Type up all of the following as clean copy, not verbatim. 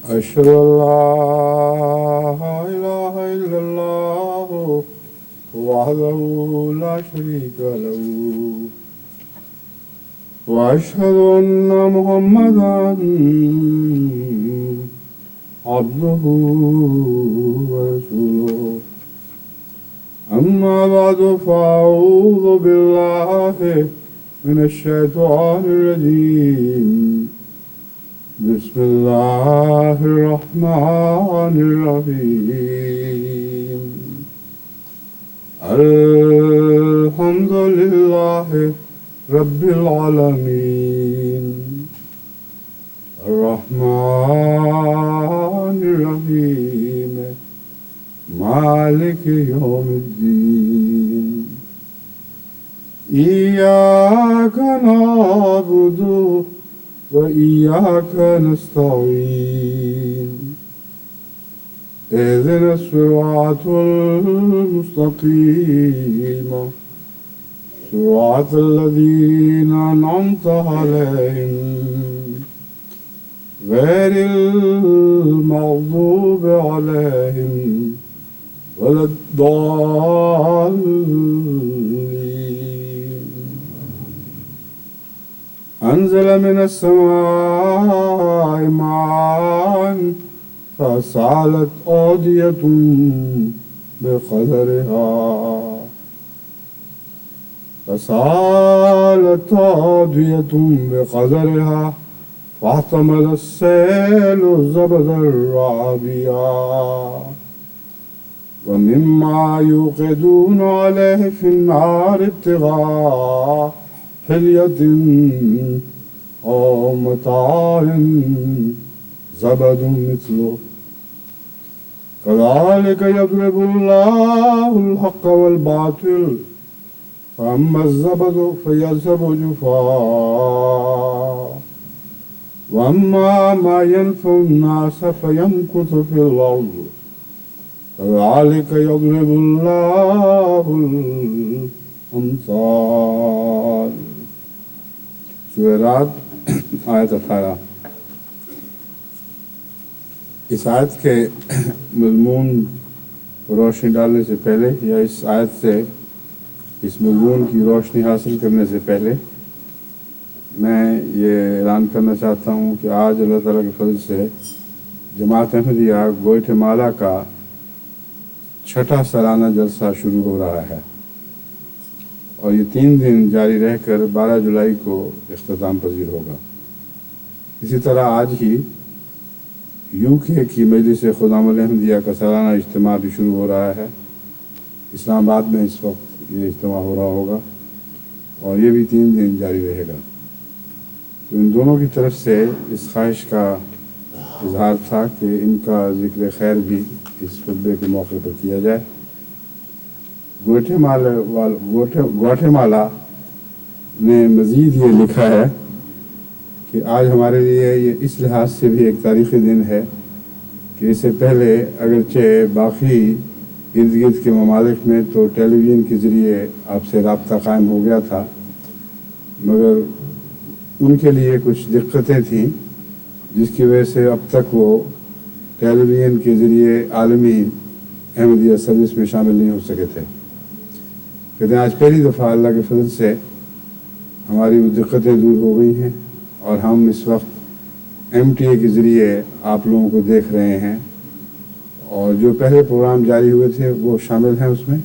أشهد أن لا إله إلا الله وحده لا شريك له وأشهد أن محمدا عبده ورسوله أما بعد فأعوذ بالله من الشيطان الرجيم بسم الله الرحمن الرحيم الحمد لله رب العالمين الرحمن الرحيم مالك يوم الدين إياك نعبد وإياك نستعين اهدنا الصراط المستقيم صراط الذين أنعمت عليهم غير المغضوب عليهم ولا الضالين أنزل من السماء ماء فسالت أودية بقدرها فاحتمل السيل زبدا رابيا ومما يوقدون عليه في النار ابتغاء حلية أو متاع زبد مثله كذلك يضرب الله الحق والباطل فأما الزبد فيذهب جفاء وأما ما ينفع الناس فيمكث في الأرض كذلك يضرب الله الأمثال. سورہ رعد آیت 18. اس آیت کے مضمون کو روشنی ڈالنے سے پہلے یا اس آیت سے اس مضمون کی روشنی حاصل کرنے سے پہلے میں یہ اعلان کرنا چاہتا ہوں کہ آج اللہ تعالیٰ کے فضل سے جماعت احمدیہ گوئٹے مالا کا 6واں سالانہ جلسہ شروع ہو رہا ہے اور یہ 3 دن جاری رہ کر 12 جولائی کو اختتام پذیر ہوگا. اسی طرح آج ہی UK کی مجلس خدام الاحمدیہ کا سالانہ اجتماع بھی شروع ہو رہا ہے. اسلام آباد میں اس وقت یہ اجتماع ہو رہا ہوگا اور یہ بھی 3 دن جاری رہے گا. تو ان دونوں کی طرف سے اس خواہش کا اظہار تھا کہ ان کا ذکر خیر بھی اس خطبے کے موقع پر کیا جائے. گواٹے مالا نے مزید یہ لکھا ہے کہ آج ہمارے لیے یہ اس لحاظ سے بھی ایک تاریخی دن ہے کہ اس سے پہلے اگرچہ باقی ارد گرد کے ممالک میں تو ٹیلی ویژن کے ذریعے آپ سے رابطہ قائم ہو گیا تھا، مگر ان کے لیے کچھ دقتیں تھیں جس کی وجہ سے اب تک وہ ٹیلی ویژن کے ذریعے عالمی احمدیہ سروس میں شامل نہیں ہو سکے تھے. کہتے ہیں آج پہلی دفعہ اللہ کے فضل سے ہماری وہ دقتیں دور ہو گئی ہیں اور ہم اس وقت MTA کے ذریعے آپ لوگوں کو دیکھ رہے ہیں اور جو پہلے پروگرام جاری ہوئے تھے وہ شامل ہیں اس میں،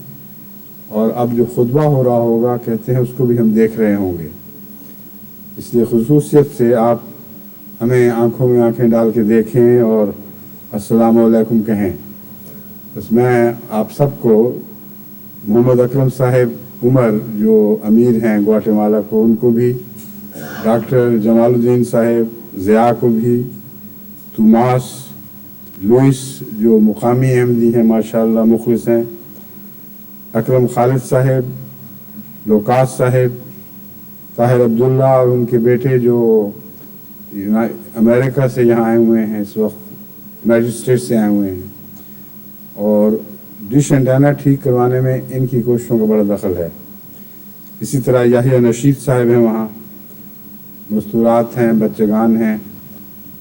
اور اب جو خطبہ ہو رہا ہوگا کہتے ہیں اس کو بھی ہم دیکھ رہے ہوں گے. اس لیے خصوصیت سے آپ ہمیں آنکھوں میں آنکھیں ڈال کے دیکھیں اور السلام علیکم کہیں. بس میں آپ سب کو محمد اکرم صاحب عمر جو امیر ہیں گواٹے مالا کو، ان کو بھی، ڈاکٹر جمال الدین صاحب ضیاء کو بھی، توماس لوئس جو مقامی احمدی ہیں ماشاءاللہ مخلص ہیں، اکرم خالد صاحب، لوکاس صاحب، طاہر عبداللہ اور ان کے بیٹے جو امریکہ سے یہاں آئے ہوئے ہیں، اس وقت یونائٹڈ اسٹیٹ سے آئے ہوئے ہیں، اور ڈش اینٹینا ٹھیک کروانے میں ان کی کوششوں کا بڑا دخل ہے. اسی طرح یحییٰ نشید صاحب ہیں وہاں، مستورات ہیں، بچگان ہیں،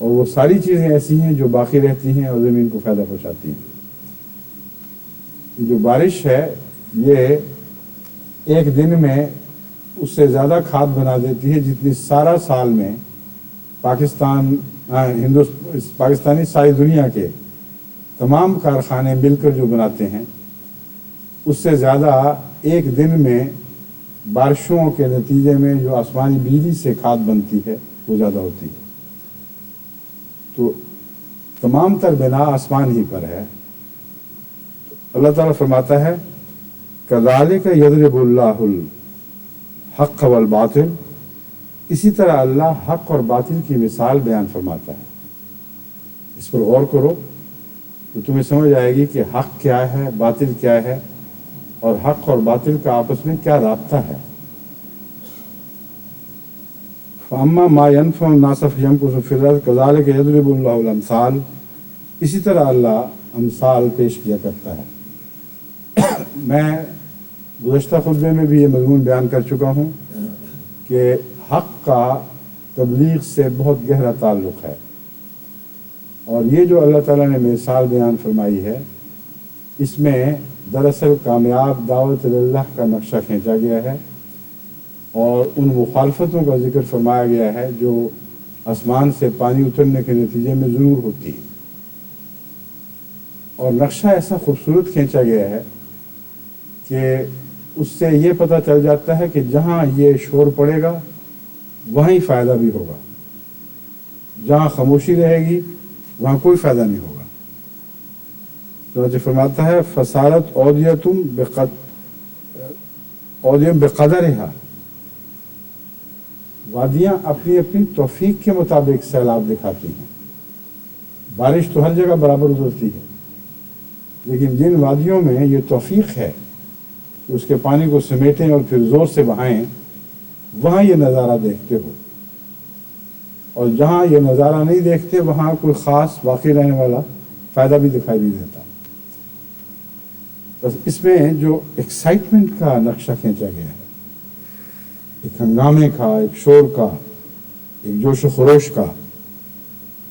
اور وہ ساری چیزیں ایسی ہیں جو باقی رہتی ہیں اور زمین کو فائدہ پہنچاتی ہیں۔ جو بارش ہے یہ ایک دن میں اس سے زیادہ کھاد بنا دیتی ہے جتنی سارا سال میں پاکستانی ساری دنیا کے تمام کارخانے مل کر جو بناتے ہیں اس سے زیادہ ایک دن میں بارشوں کے نتیجے میں جو آسمانی بجلی سے کھاد بنتی ہے وہ زیادہ ہوتی ہے۔ تو تمام تر بنا آسمان ہی پر ہے۔ اللہ تعالیٰ فرماتا ہے کذالک یضرب اللہ الحق والباطل، اسی طرح اللہ حق اور باطل کی مثال بیان فرماتا ہے۔ اس پر غور کرو تو تمہیں سمجھ آئے گی کہ حق کیا ہے، باطل کیا ہے، اور حق اور باطل کا آپس میں کیا رابطہ ہے۔ فَأَمَّا مَا يَنْفَعُ النَّاسَ فَيَمْكُثُ فِي الْأَرْضِ كَذَلِكَ يَضْرِبُ اللَّهُ الْأَمْثَالَ، اسی طرح اللہ امثال پیش کیا کرتا ہے۔ میں گزشتہ خطبے میں بھی یہ مضمون بیان کر چکا ہوں کہ حق کا تبلیغ سے بہت گہرا تعلق ہے، اور یہ جو اللہ تعالیٰ نے مثال بیان فرمائی ہے اس میں دراصل کامیاب دعوت اللہ کا نقشہ کھینچا گیا ہے اور ان مخالفتوں کا ذکر فرمایا گیا ہے جو آسمان سے پانی اترنے کے نتیجے میں ضرور ہوتی ہیں، اور نقشہ ایسا خوبصورت کھینچا گیا ہے کہ اس سے یہ پتہ چل جاتا ہے کہ جہاں یہ شور پڑے گا وہیں فائدہ بھی ہوگا، جہاں خاموشی رہے گی وہاں کوئی فائدہ نہیں ہوگا۔ چنانچہ فرماتا ہے فصارت اودیتم بقدرہا، وادیاں اپنی اپنی توفیق کے مطابق سیلاب دکھاتی ہیں۔ بارش تو ہر جگہ برابر اترتی ہے، لیکن جن وادیوں میں یہ توفیق ہے کہ اس کے پانی کو سمیٹیں اور پھر زور سے بہائیں، وہاں یہ نظارہ دیکھتے ہو، اور جہاں یہ نظارہ نہیں دیکھتے وہاں کوئی خاص باقی رہنے والا فائدہ بھی دکھائی نہیں دیتا۔ بس اس میں جو ایکسائٹمنٹ کا نقشہ کھینچا گیا ہے، ایک ہنگامے کا، ایک شور کا، ایک جوش و خروش کا،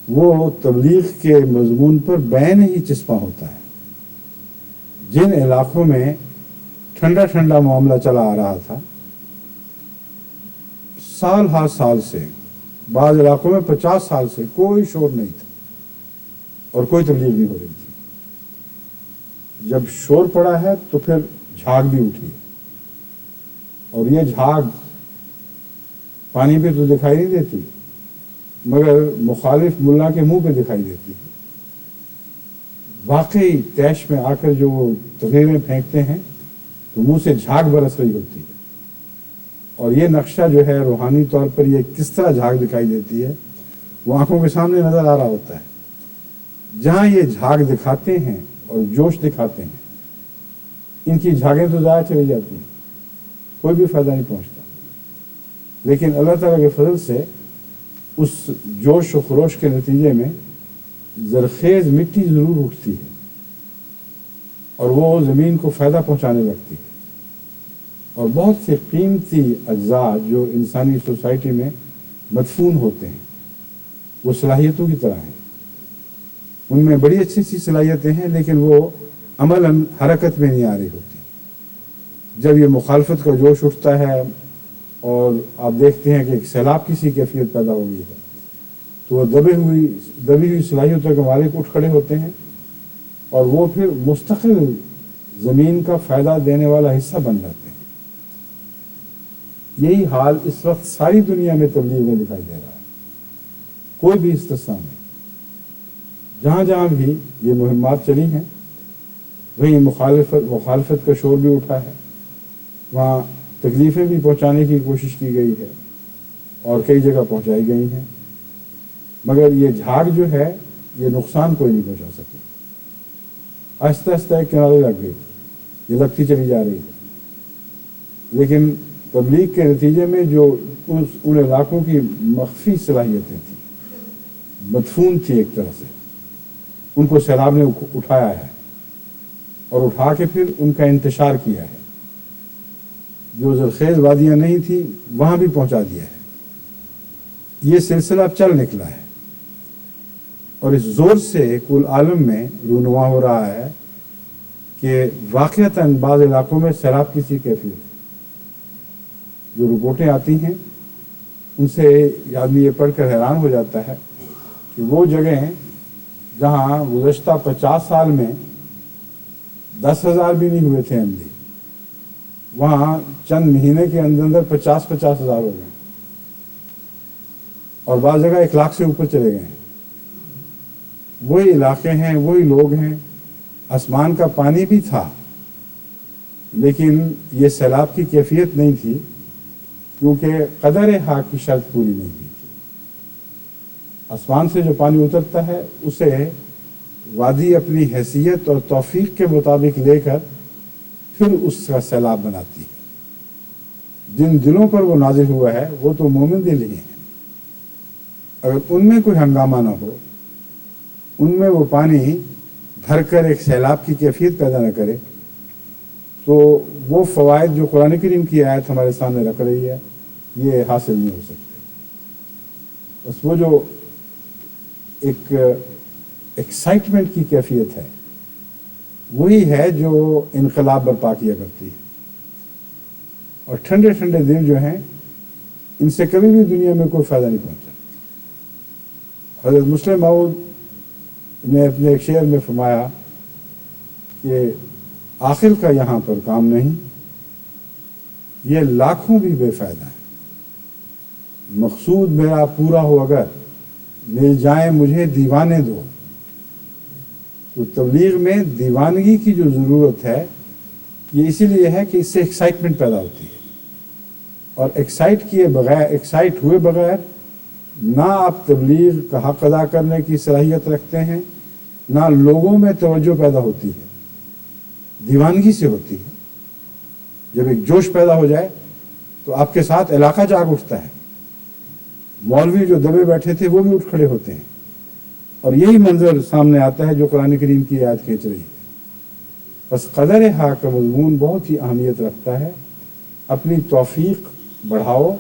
وہ تبلیغ کے مضمون پر بین ہی چسپاں ہوتا ہے۔ جن علاقوں میں ٹھنڈا ٹھنڈا معاملہ چلا آ رہا تھا سال ہر سال سے، بعض علاقوں میں 50 سال سے کوئی شور نہیں تھا اور کوئی تبلیغ نہیں ہو رہی تھی، جب شور پڑا ہے تو پھر جھاگ بھی اٹھی ہے، اور یہ جھاگ پانی پہ تو دکھائی نہیں دیتی مگر مخالف ملا کے منہ پہ دکھائی دیتی ہے۔ واقعی تیش میں آ کر جو وہ تقریریں پھینکتے ہیں تو منہ سے جھاگ برس رہی ہوتی ہے، اور یہ نقشہ جو ہے روحانی طور پر یہ کس طرح جھاگ دکھائی دیتی ہے وہ آنکھوں کے سامنے نظر آ رہا ہوتا ہے۔ جہاں یہ جھاگ دکھاتے ہیں اور جوش دکھاتے ہیں، ان کی جھاگیں تو ضائع چلی جاتی ہیں، کوئی بھی فائدہ نہیں پہنچتا، لیکن اللہ تعالیٰ کے فضل سے اس جوش و خروش کے نتیجے میں زرخیز مٹی ضرور اٹھتی ہے اور وہ زمین کو فائدہ پہنچانے لگتی ہے، اور بہت سے قیمتی اجزاء جو انسانی سوسائٹی میں مدفون ہوتے ہیں وہ صلاحیتوں کی طرح ہیں، ان میں بڑی اچھی اچھی صلاحیتیں ہیں لیکن وہ عملاً حرکت میں نہیں آ رہی ہوتی۔ جب یہ مخالفت کا جوش اٹھتا ہے اور آپ دیکھتے ہیں کہ ایک سیلاب کسی کیفیت پیدا ہو گئی ہے تو وہ دبی ہوئی صلاحیتوں کے مالک اٹھ کھڑے ہوتے ہیں اور وہ پھر مستقل زمین کا فائدہ دینے والا حصہ بن جاتے ہیں۔ یہی حال اس وقت ساری دنیا میں تبلیغ میں دکھائی دے رہا ہے، کوئی بھی استثنا نہیں۔ جہاں جہاں بھی یہ مہمات چلی ہیں وہیں مخالفت کا شور بھی اٹھا ہے، وہاں تکلیفیں بھی پہنچانے کی کوشش کی گئی ہے اور کئی جگہ پہنچائی گئی ہیں، مگر یہ جھاگ جو ہے یہ نقصان کوئی نہیں پہنچا سکی، آہستہ آہستہ ایک کنارے لگ گئی، یہ لگتی چلی جا رہی ہے، لیکن تبلیغ کے نتیجے میں جو ان علاقوں کی مخفی صلاحیتیں تھیں، مدفون تھی ایک طرح سے، ان کو سیلاب نے اٹھایا ہے اور اٹھا کے پھر ان کا انتشار کیا ہے، جو زرخیز وادیاں نہیں تھیں وہاں بھی پہنچا دیا ہے۔ یہ سلسلہ اب چل نکلا ہے، اور اس زور سے کل عالم میں رونما ہو رہا ہے کہ واقعتاً بعض علاقوں میں سیلاب کی سی کیفیت ہے۔ جو رپورٹیں آتی ہیں ان سے آدمی یہ پڑھ کر حیران ہو جاتا ہے کہ وہ جگہیں جہاں گزشتہ 50 سال میں 10,000 بھی نہیں ہوئے تھے ایم ڈی، وہاں چند مہینے کے اندر 50,000 ہو گئے، اور بعض جگہ 1,00,000 سے اوپر چلے گئے ہیں۔ وہی علاقے ہیں، وہی لوگ ہیں، آسمان کا پانی بھی تھا، لیکن یہ سیلاب کی کیفیت نہیں تھی، کیونکہ قدر حق کی شرط پوری نہیں ہوئی تھی۔ آسمان سے جو پانی اترتا ہے اسے وادی اپنی حیثیت اور توفیق کے مطابق لے کر پھر اس کا سیلاب بناتی ہے۔ جن دلوں پر وہ نازل ہوا ہے وہ تو مومن دل ہی ہیں، اگر ان میں کوئی ہنگامہ نہ ہو، ان میں وہ پانی بھر کر ایک سیلاب کی کیفیت پیدا نہ کرے، تو وہ فوائد جو قرآن کریم کی آیت ہمارے سامنے رکھ رہی ہے یہ حاصل نہیں ہو سکتے۔ بس وہ جو ایک ایکسائٹمنٹ کی کیفیت ہے وہی ہے جو انقلاب برپا کیا کرتی ہے، اور ٹھنڈے ٹھنڈے دل جو ہیں ان سے کبھی بھی دنیا میں کوئی فائدہ نہیں پہنچا۔ حضرت مسلم موعود نے اپنے ایک شعر میں فرمایا کہ عاقل کا یہاں پر کام نہیں، یہ لاکھوں بھی بے فائدہ ہیں، مقصود میرا پورا ہو اگر مل جائیں مجھے دیوانے دو۔ تو تبلیغ میں دیوانگی کی جو ضرورت ہے یہ اسی لیے ہے کہ اس سے ایکسائٹمنٹ پیدا ہوتی ہے، اور ایکسائٹ ہوئے بغیر نہ آپ تبلیغ کا حق ادا کرنے کی صلاحیت رکھتے ہیں، نہ لوگوں میں توجہ پیدا ہوتی ہے، دیوانگی سے ہوتی ہے۔ جب ایک جوش پیدا ہو جائے تو آپ کے ساتھ علاقہ جاگ اٹھتا ہے، مولوی جو دبے بیٹھے تھے وہ بھی اٹھ کھڑے ہوتے ہیں، اور یہی منظر سامنے آتا ہے جو قرآن کریم کی آیت کھینچ رہی ہے۔ بس قدر حق کا مضمون بہت ہی اہمیت رکھتا ہے، اپنی توفیق بڑھاؤ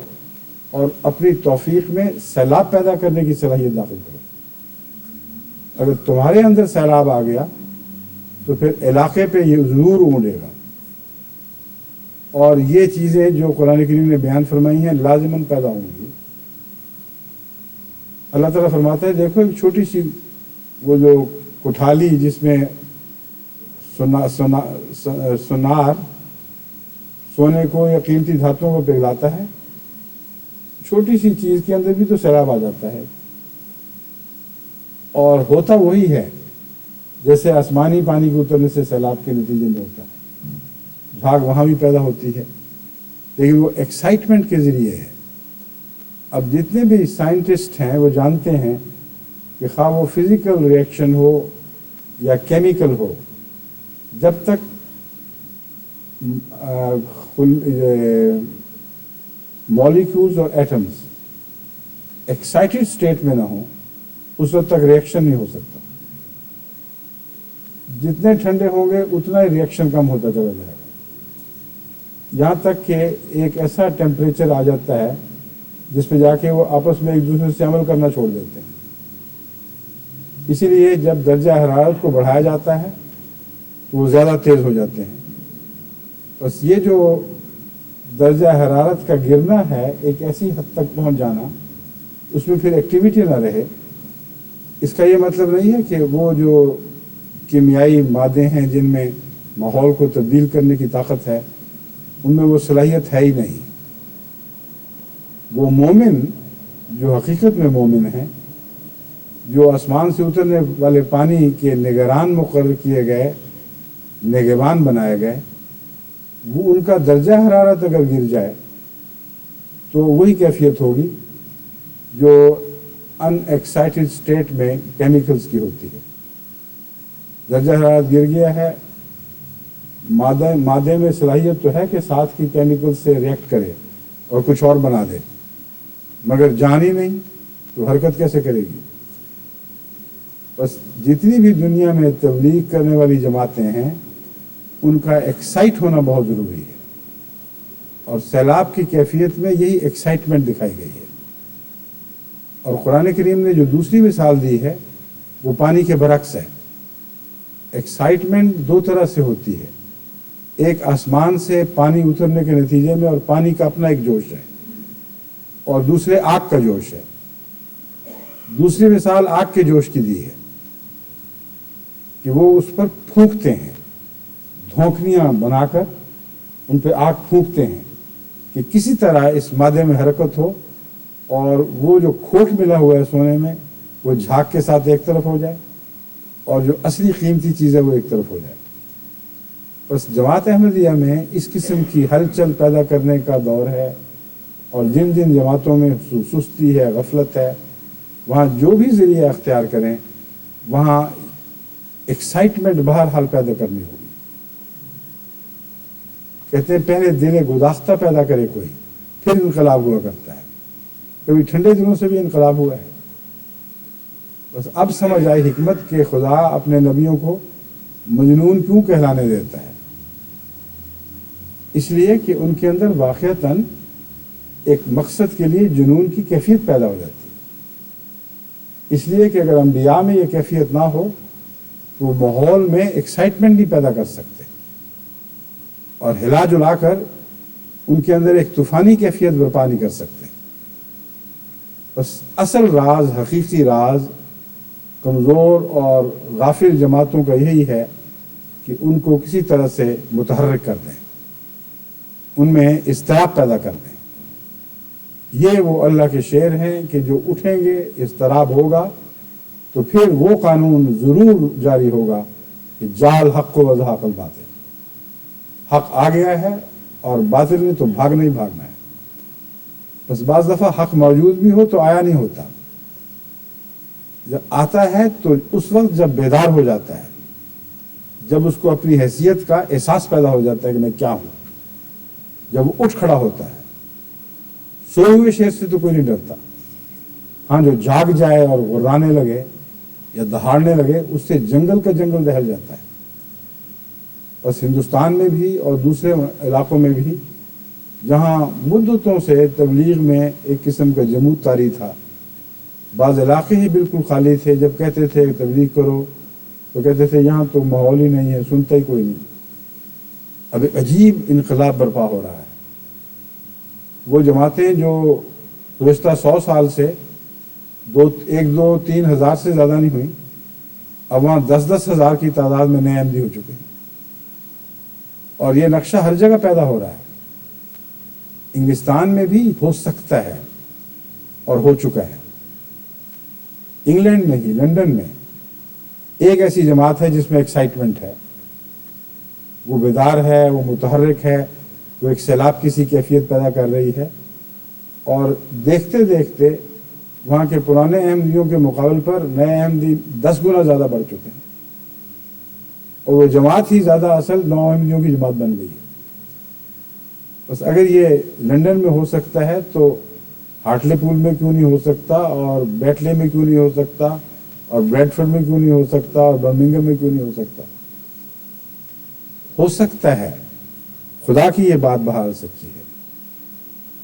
اور اپنی توفیق میں سیلاب پیدا کرنے کی صلاحیت داخل کرو۔ اگر تمہارے اندر سیلاب آ گیا تو پھر علاقے پہ یہ ضرور امڑے گا، اور یہ چیزیں جو قرآن کریم نے بیان فرمائی ہیں لازماً پیدا ہوں گی۔ اللہ تعالیٰ فرماتا ہے دیکھو ایک چھوٹی سی وہ جو کٹھالی جس میں سونار سونے کو یا قیمتی دھاتوں کو پگھلاتا ہے، چھوٹی سی چیز کے اندر بھی تو سیلاب آ جاتا ہے، اور ہوتا وہی ہے جیسے آسمانی پانی کے اترنے سے سیلاب کے نتیجے میں ہوتا ہے، جھاگ وہاں بھی پیدا ہوتی ہے، لیکن وہ ایکسائٹمنٹ کے ذریعے ہے۔ اب جتنے بھی سائنٹسٹ ہیں وہ جانتے ہیں کہ خواہ وہ فزیکل ریئیکشن ہو یا کیمیکل ہو، جب تک مالیکولز اور ایٹمز ایکسائٹڈ اسٹیٹ میں نہ ہوں اس وقت تک ریئیکشن نہیں ہو سکتا۔ جتنے ٹھنڈے ہوں گے اتنا ہی ریئیکشن کم ہوتا چلا جائے گا، یہاں تک کہ ایک ایسا ٹیمپریچر آ جاتا ہے جس پہ جا کے وہ آپس میں ایک دوسرے سے عمل کرنا چھوڑ دیتے ہیں۔ اسی لیے جب درجہ حرارت کو بڑھایا جاتا ہے تو وہ زیادہ تیز ہو جاتے ہیں۔ بس یہ جو درجہ حرارت کا گرنا ہے ایک ایسی حد تک پہنچ جانا، اس میں پھر ایکٹیویٹی نہ رہے، اس کا یہ مطلب نہیں ہے کہ وہ جو کیمیائی مادے ہیں جن میں ماحول کو تبدیل کرنے کی طاقت ہے ان میں وہ صلاحیت ہے ہی نہیں۔ وہ مومن جو حقیقت میں مومن ہیں، جو آسمان سے اترنے والے پانی کے نگران مقرر کیے گئے، نگہبان بنائے گئے، وہ ان کا درجہ حرارت اگر گر جائے تو وہی کیفیت ہوگی جو ان ایکسائٹڈ اسٹیٹ میں کیمیکلز کی ہوتی ہے۔ درجہ حرارت گر گیا ہے، مادے میں صلاحیت تو ہے کہ ساتھ کی کیمیکل سے ریئیکٹ کرے اور کچھ اور بنا دے، مگر جان ہی نہیں تو حرکت کیسے کرے گی؟ بس جتنی بھی دنیا میں تبلیغ کرنے والی جماعتیں ہیں ان کا ایکسائٹ ہونا بہت ضروری ہے، اور سیلاب کی کیفیت میں یہی ایکسائٹمنٹ دکھائی گئی ہے۔ اور قرآن کریم نے جو دوسری مثال دی ہے وہ پانی کے برعکس ہے۔ ایکسائٹمنٹ دو طرح سے ہوتی ہے، ایک آسمان سے پانی اترنے کے نتیجے میں اور پانی کا اپنا ایک جوش ہے، اور دوسرے آگ کا جوش ہے۔ دوسری مثال آگ کے جوش کی دی ہے کہ وہ اس پر پھونکتے ہیں، دھونکنیاں بنا کر ان پہ آگ پھونکتے ہیں کہ کسی طرح اس مادے میں حرکت ہو اور وہ جو کھوٹ ملا ہوا ہے سونے میں وہ جھاگ کے ساتھ ایک طرف ہو جائے اور جو اصلی قیمتی چیز ہے وہ ایک طرف ہو جائے۔ بس جماعت احمدیہ میں اس قسم کی ہلچل پیدا کرنے کا دور ہے، اور جن جن جماعتوں میں سستی ہے، غفلت ہے، وہاں جو بھی ذریعہ اختیار کریں وہاں ایکسائٹمنٹ بہرحال پیدا کرنی ہوگی۔ کہتے ہیں پہلے دل گداختہ پیدا کرے کوئی، پھر انقلاب ہوا کرتا ہے۔ کبھی ٹھنڈے دنوں سے بھی انقلاب ہوا ہے۔ بس اب سمجھ آئی حکمت کہ خدا اپنے نبیوں کو مجنون کیوں کہلانے دیتا ہے، اس لیے کہ ان کے اندر واقعتاً ایک مقصد کے لیے جنون کی کیفیت پیدا ہو جاتی ہے۔ اس لیے کہ اگر انبیاء میں یہ کیفیت نہ ہو تو وہ ماحول میں ایکسائٹمنٹ نہیں پیدا کر سکتے اور ہلا جلا کر ان کے اندر ایک طوفانی کیفیت برپا نہیں کر سکتے۔ بس اصل راز، حقیقی راز کمزور اور غافل جماعتوں کا یہی ہے کہ ان کو کسی طرح سے متحرک کر دیں، ان میں اضطراب پیدا کر دیں۔ یہ وہ اللہ کے شعر ہیں کہ جو اٹھیں گے اضطراب ہوگا تو پھر وہ قانون ضرور جاری ہوگا کہ جال حق و وضحاق الباطل، حق آ گیا ہے اور باطل نے تو بھاگنا ہی بھاگنا ہے۔ بس بعض دفعہ حق موجود بھی ہو تو آیا نہیں ہوتا، جب آتا ہے تو اس وقت جب بیدار ہو جاتا ہے، جب اس کو اپنی حیثیت کا احساس پیدا ہو جاتا ہے کہ میں کیا ہوں، جب وہ اٹھ کھڑا ہوتا ہے۔ سوئے ہوئے شیر سے تو کوئی نہیں ڈرتا، ہاں جو جاگ جائے اور غرانے لگے یا دہاڑنے لگے اس سے جنگل کا جنگل دہل جاتا ہے۔ بس ہندوستان میں بھی اور دوسرے علاقوں میں بھی جہاں مدتوں سے تبلیغ میں ایک قسم کا جمود طاری تھا، بعض علاقے ہی بالکل خالی تھے، جب کہتے تھے کہ تبلیغ کرو تو کہتے تھے یہاں تو ماحول ہی نہیں ہے، سنتا ہی کوئی نہیں۔ اب ایک عجیب انقلاب برپا ہو رہا ہے۔ وہ جماعتیں جو گزشتہ 100 سال سے 3 ہزار سے زیادہ نہیں ہوئیں، اب وہاں 10 ہزار کی تعداد میں نئے احمدی ہو چکے ہیں، اور یہ نقشہ ہر جگہ پیدا ہو رہا ہے۔ انگلستان میں بھی ہو سکتا ہے اور ہو چکا ہے۔ انگلینڈ میں ہی، لندن میں ایک ایسی جماعت ہے جس میں ایکسائٹمنٹ ہے، وہ بیدار ہے، وہ متحرک ہے، وہ ایک سیلاب کسی کیفیت پیدا کر رہی ہے، اور دیکھتے دیکھتے وہاں کے پرانے احمدیوں کے مقابل پر نئے احمدی 10 گنا زیادہ بڑھ چکے ہیں، اور وہ جماعت ہی زیادہ اصل نو احمدیوں کی جماعت بن گئی ہے۔ بس اگر یہ لندن میں ہو سکتا ہے تو ہارٹلے پول میں کیوں نہیں ہو سکتا، اور بیٹلے میں کیوں نہیں ہو سکتا، اور بریڈفورڈ میں کیوں نہیں ہو سکتا، اور برمنگھم میں کیوں نہیں ہو سکتا؟ ہو سکتا ہے۔ خدا کی یہ بات بہرحال سچی ہے۔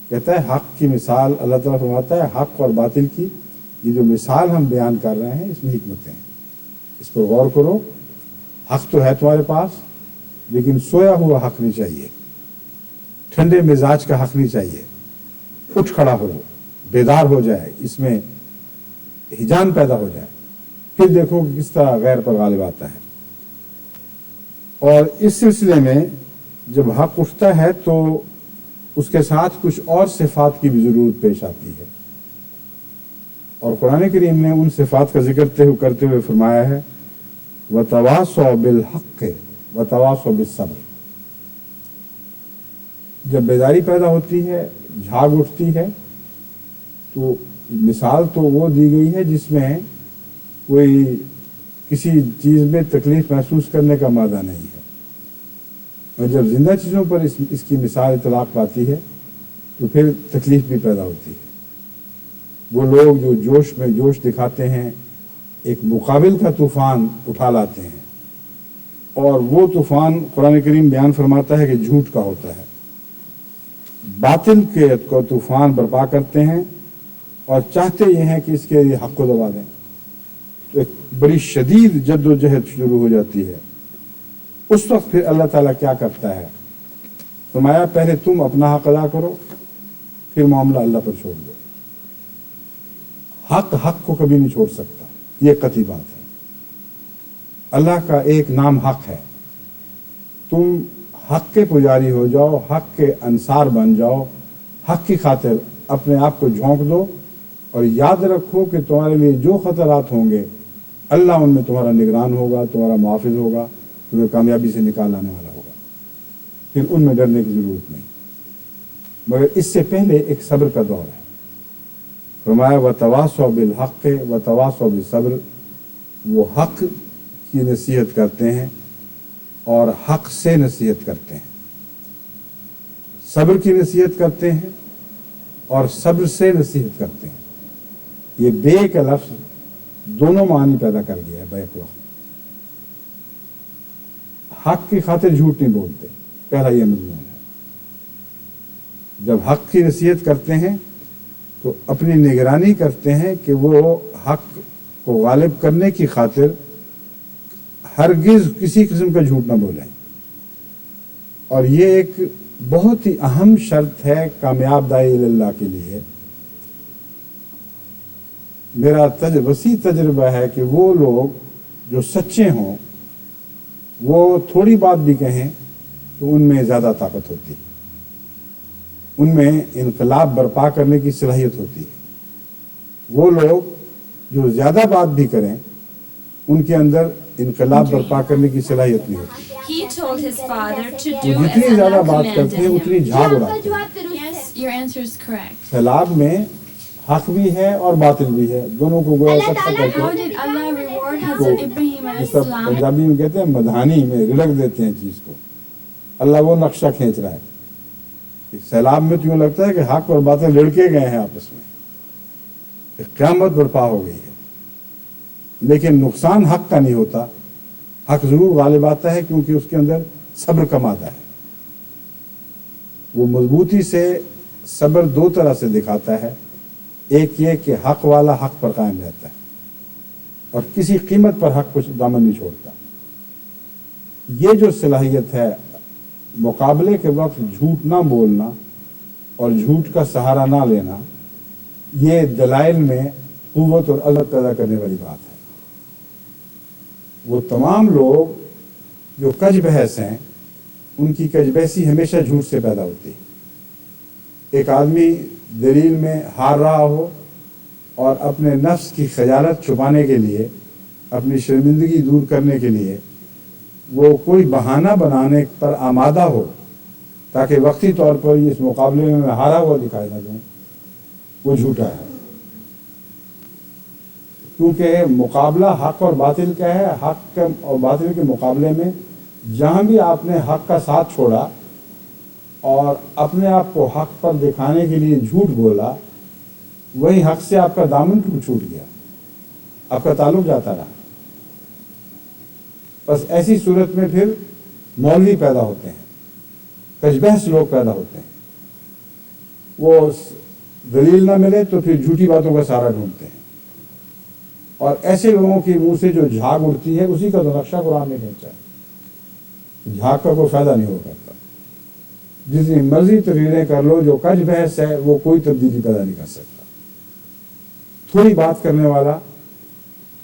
کہتا ہے حق کی مثال، اللہ تعالیٰ فرماتا ہے حق اور باطل کی یہ جو مثال ہم بیان کر رہے ہیں اس میں حکمتیں ہیں، اس پر غور کرو۔ حق تو ہے تمہارے پاس، لیکن سویا ہوا حق نہیں چاہیے، ٹھنڈے مزاج کا حق نہیں چاہیے۔ اٹھ کھڑا ہو، بیدار ہو جائے، اس میں ہجان پیدا ہو جائے، پھر دیکھو کہ کس طرح غیر پر غالب آتا ہے۔ اور اس سلسلے میں جب حق اٹھتا ہے تو اس کے ساتھ کچھ اور صفات کی بھی ضرورت پیش آتی ہے، اور قرآن کریم نے ان صفات کا ذکر کرتے ہوئے فرمایا ہے وَتَوَاصَوْا بِالْحَقِّ وَتَوَاصَوْا بِالصَّبْرِ۔ جب بیداری پیدا ہوتی ہے، جھاگ اٹھتی ہے، تو مثال تو وہ دی گئی ہے جس میں کوئی کسی چیز میں تکلیف محسوس کرنے کا مادہ نہیں ہے، اور جب زندہ چیزوں پر اس کی مثال اطلاق پاتی ہے تو پھر تکلیف بھی پیدا ہوتی ہے۔ وہ لوگ جو جوش میں جوش دکھاتے ہیں، ایک مقابل کا طوفان اٹھا لاتے ہیں، اور وہ طوفان قرآن کریم بیان فرماتا ہے کہ جھوٹ کا ہوتا ہے، باطل کے کو طوفان برپا کرتے ہیں اور چاہتے یہ ہیں کہ اس کے حق کو دبا دیں۔ تو ایک بڑی شدید جد و جہد شروع ہو جاتی ہے. اس وقت پھر اللہ تعالیٰ کیا کرتا ہے؟ فرمایا پہلے تم اپنا حق ادا کرو، پھر معاملہ اللہ پر چھوڑ دو. حق کو کبھی نہیں چھوڑ سکتا، یہ قطعی بات ہے. اللہ کا ایک نام حق ہے. تم حق کے پجاری ہو جاؤ، حق کے انصار بن جاؤ، حق کی خاطر اپنے آپ کو جھونک دو، اور یاد رکھو کہ تمہارے لیے جو خطرات ہوں گے اللہ ان میں تمہارا نگران ہوگا، تمہارا محافظ ہوگا، تمہیں کامیابی سے نکال لانے والا ہوگا. پھر ان میں ڈرنے کی ضرورت نہیں. مگر اس سے پہلے ایک صبر کا دور ہے. فرمایا وَتَوَاصَوْا بِالْحَقِّ وَتَوَاصَوْا بِالصَّبْرِ. وہ حق کی نصیحت کرتے ہیں اور حق سے نصیحت کرتے ہیں. صبر کی نصیحت کرتے ہیں اور صبر سے نصیحت کرتے ہیں. یہ بے کا لفظ دونوں معنی پیدا کر گیا ہے بیک وقت. حق کی خاطر جھوٹ نہیں بولتے، پہلا یہ مضمون ہے. جب حق کی نصیحت کرتے ہیں تو اپنی نگرانی کرتے ہیں کہ وہ حق کو غالب کرنے کی خاطر ہرگز کسی قسم کا جھوٹ نہ بولیں. اور یہ ایک بہت ہی اہم شرط ہے کامیاب داعی اللہ کے لیے. میرا وسیع تجربہ ہے کہ وہ لوگ جو سچے ہوں وہ تھوڑی بات بھی کہیں تو ان میں زیادہ طاقت ہوتی ہے، ان میں انقلاب برپا کرنے کی صلاحیت ہوتی ہے. وہ لوگ جو زیادہ بات بھی کریں ان کے اندر انقلاب برپا کرنے کی صلاحیت نہیں ہوتی. He told his father to وہ do as جتنی زیادہ Allah بات کرتے ہیں commanded him. اتنی جھاگ اڑاتے ہیں. Yes, your answer is correct. سیلاب میں حق بھی ہے اور باطل بھی ہے، دونوں کو گویا اکٹھا کر How کے did Allah reward Hazrat Ibrahim alayhi جس طرح salam? پنجابی میں کہتے ہیں مدھانی میں رلک دیتے ہیں چیز کو. اللہ وہ نقشہ کھینچ رہا ہے. سیلاب میں تو یوں لگتا ہے کہ حق اور باطل لڑکے گئے ہیں آپس میں، ایک قیامت برپا ہو گئی ہے. لیکن نقصان حق کا نہیں ہوتا، حق ضرور غالب آتا ہے کیونکہ اس کے اندر صبر کا مادہ ہے. وہ مضبوطی سے صبر دو طرح سے دکھاتا ہے. ایک یہ کہ حق والا حق پر قائم رہتا ہے اور کسی قیمت پر حق کو دامن نہیں چھوڑتا. یہ جو صلاحیت ہے مقابلے کے وقت جھوٹ نہ بولنا اور جھوٹ کا سہارا نہ لینا، یہ دلائل میں قوت اور عزت پیدا کرنے والی بات ہے. وہ تمام لوگ جو کج بحث ہیں ان کی کج بحثی ہمیشہ جھوٹ سے پیدا ہوتی ہے. ایک آدمی دلیل میں ہار رہا ہو اور اپنے نفس کی خجالت چھپانے کے لیے، اپنی شرمندگی دور کرنے کے لیے وہ کوئی بہانہ بنانے پر آمادہ ہو تاکہ وقتی طور پر اس مقابلے میں ہارا ہوا دکھائی نہ دوں، وہ جھوٹا ہے. کیونکہ مقابلہ حق اور باطل کا ہے. حق اور باطل کے مقابلے میں جہاں بھی آپ نے حق کا ساتھ چھوڑا اور اپنے آپ کو حق پر دکھانے کے لیے جھوٹ بولا، وہی حق سے آپ کا دامن چھوٹ گیا، آپ کا تعلق جاتا رہا. بس ایسی صورت میں پھر مولوی پیدا ہوتے ہیں، کج بحث لوگ پیدا ہوتے ہیں. وہ دلیل نہ ملے تو پھر جھوٹی باتوں کا سہارا ڈھونڈتے ہیں، اور ایسے لوگوں کے منہ سے جو جھاگ اڑتی ہے اسی کا تو نقشہ قرآن نے کھینچا ہے. جھاگ کا کوئی فائدہ نہیں ہو کرتا. جتنی مرضی تقریریں کر لو، جو کج بحث ہے وہ کوئی تبدیلی پیدا نہیں کر سکتا. تھوڑی بات کرنے والا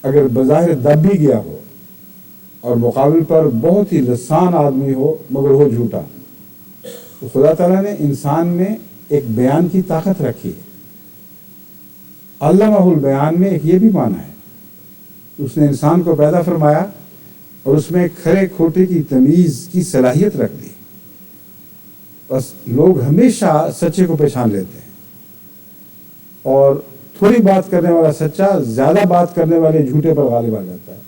اگر بظاہر دب بھی گیا ہو اور مقابل پر بہت ہی لسان آدمی ہو مگر وہ جھوٹا، تو خدا تعالیٰ نے انسان میں ایک بیان کی طاقت رکھی ہے. علامہ البیان میں ایک یہ بھی معنی ہے، اس نے انسان کو پیدا فرمایا اور اس میں کھرے کھوٹے کی تمیز کی صلاحیت رکھ دی. بس لوگ ہمیشہ سچے کو پہچان لیتے ہیں، اور تھوڑی بات کرنے والا سچا زیادہ بات کرنے والے جھوٹے پر غالب آ جاتا ہے.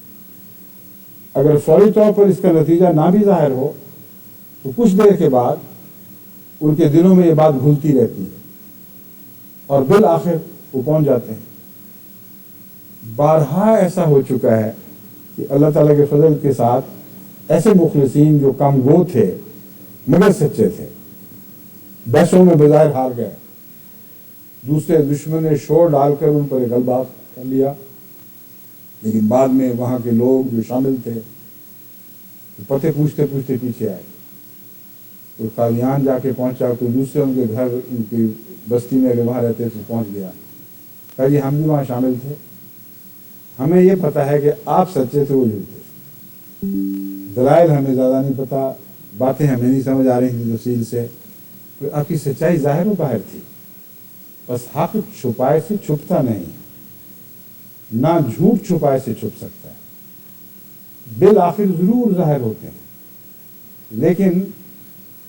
اگر فوری طور پر اس کا نتیجہ نہ بھی ظاہر ہو تو کچھ دیر کے بعد ان کے دلوں میں یہ بات گھلتی رہتی ہے اور بالآخر وہ پہنچ جاتے ہیں. بارہا ایسا ہو چکا ہے کہ اللہ تعالیٰ کے فضل کے ساتھ ایسے مخلصین جو کم گو تھے مگر سچے تھے، بحثوں میں بظاہر ہار گئے، دوسرے دشمن نے شور ڈال کر ان پر غلبہ کر لیا، لیکن بعد میں وہاں کے لوگ جو شامل تھے پتے پوچھتے پوچھتے پیچھے آئے، کوئی قادیان جا کے پہنچا، کوئی دوسرے ان کے گھر ان کی بستی میں اگر وہاں رہتے تو پہنچ گیا، کہا جی ہم بھی وہاں شامل تھے، ہمیں یہ پتہ ہے کہ آپ سچے تھے وہ جھوٹے تھے، دلائل ہمیں زیادہ نہیں پتہ، باتیں ہمیں نہیں سمجھ آ رہی تھیں تفصیل سے، آپ کی سچائی ظاہر و باہر تھی، بس حق چھپائے سے چھپتا نہیں، نہ جھوٹ چھپائے سے چھپ سکتا ہے، بالآخر ضرور ظاہر ہوتے ہیں، لیکن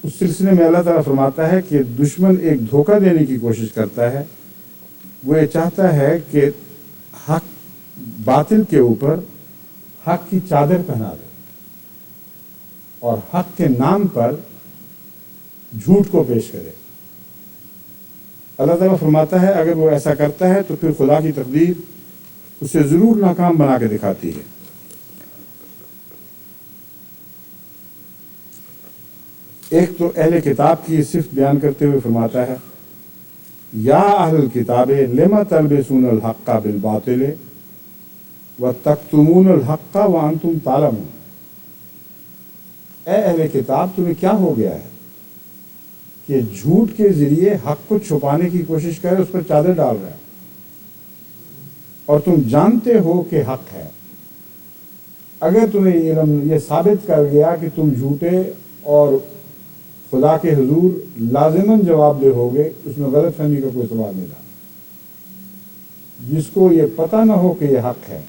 اس سلسلے میں اللہ تعالیٰ فرماتا ہے کہ دشمن ایک دھوکہ دینے کی کوشش کرتا ہے، وہ یہ چاہتا ہے کہ حق باطل کے اوپر حق کی چادر پہنا دے اور حق کے نام پر جھوٹ کو پیش کرے۔ اللہ تعالیٰ فرماتا ہے اگر وہ ایسا کرتا ہے تو پھر خدا کی تقدیر اسے ضرور ناکام بنا کے دکھاتی ہے۔ ایک تو اہل کتاب کی صفت بیان کرتے ہوئے فرماتا ہے یا اہل الکتاب لما تلبسون الحق بالباطل وتکتمون الحق وانتم تعلمون، اے اہل کتاب تمہیں کیا ہو گیا ہے کہ جھوٹ کے ذریعے حق کو چھپانے کی کوشش کرے، اس پر چادر ڈال رہا ہے اور تم جانتے ہو کہ حق ہے۔ اگر تمہیں یہ ثابت کر گیا کہ تم جھوٹے اور خدا کے حضور لازماً جواب دہ ہوگے، اس میں غلط فہمی کا کوئی سوال نہیں رہا۔ جس کو یہ پتہ نہ ہو کہ یہ حق ہے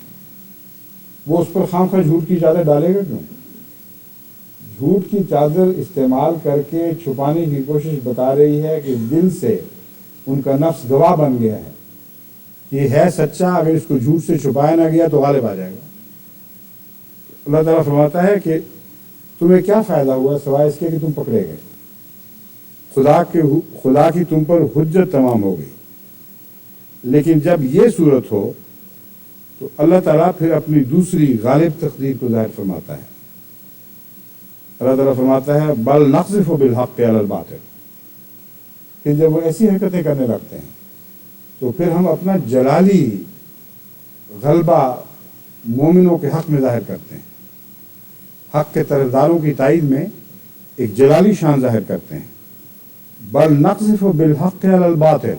وہ اس پر خواہ جھوٹ کی چادر ڈالے گا کیوں؟ جھوٹ کی چادر استعمال کر کے چھپانے کی کوشش بتا رہی ہے کہ دل سے ان کا نفس گواہ بن گیا ہے کہ یہ ہے سچا، اگر اس کو جھوٹ سے چھپایا نہ گیا تو غالب آ جائے گا۔ اللہ تعالیٰ فرماتا ہے کہ تمہیں کیا فائدہ ہوا سوائے اس کے کہ تم پکڑے گئے، خدا کی تم پر حجت تمام ہو گئی۔ لیکن جب یہ صورت ہو تو اللہ تعالیٰ پھر اپنی دوسری غالب تقدیر کو ظاہر فرماتا ہے۔ اللہ تعالیٰ فرماتا ہے بل نقذف بالحق علی الباطل، پھر جب وہ ایسی حرکتیں کرنے لگتے ہیں تو پھر ہم اپنا جلالی غلبہ مومنوں کے حق میں ظاہر کرتے ہیں، حق کے طرفداروں کی تائید میں ایک جلالی شان ظاہر کرتے ہیں۔ بل نقذف بالحق علی الباطل،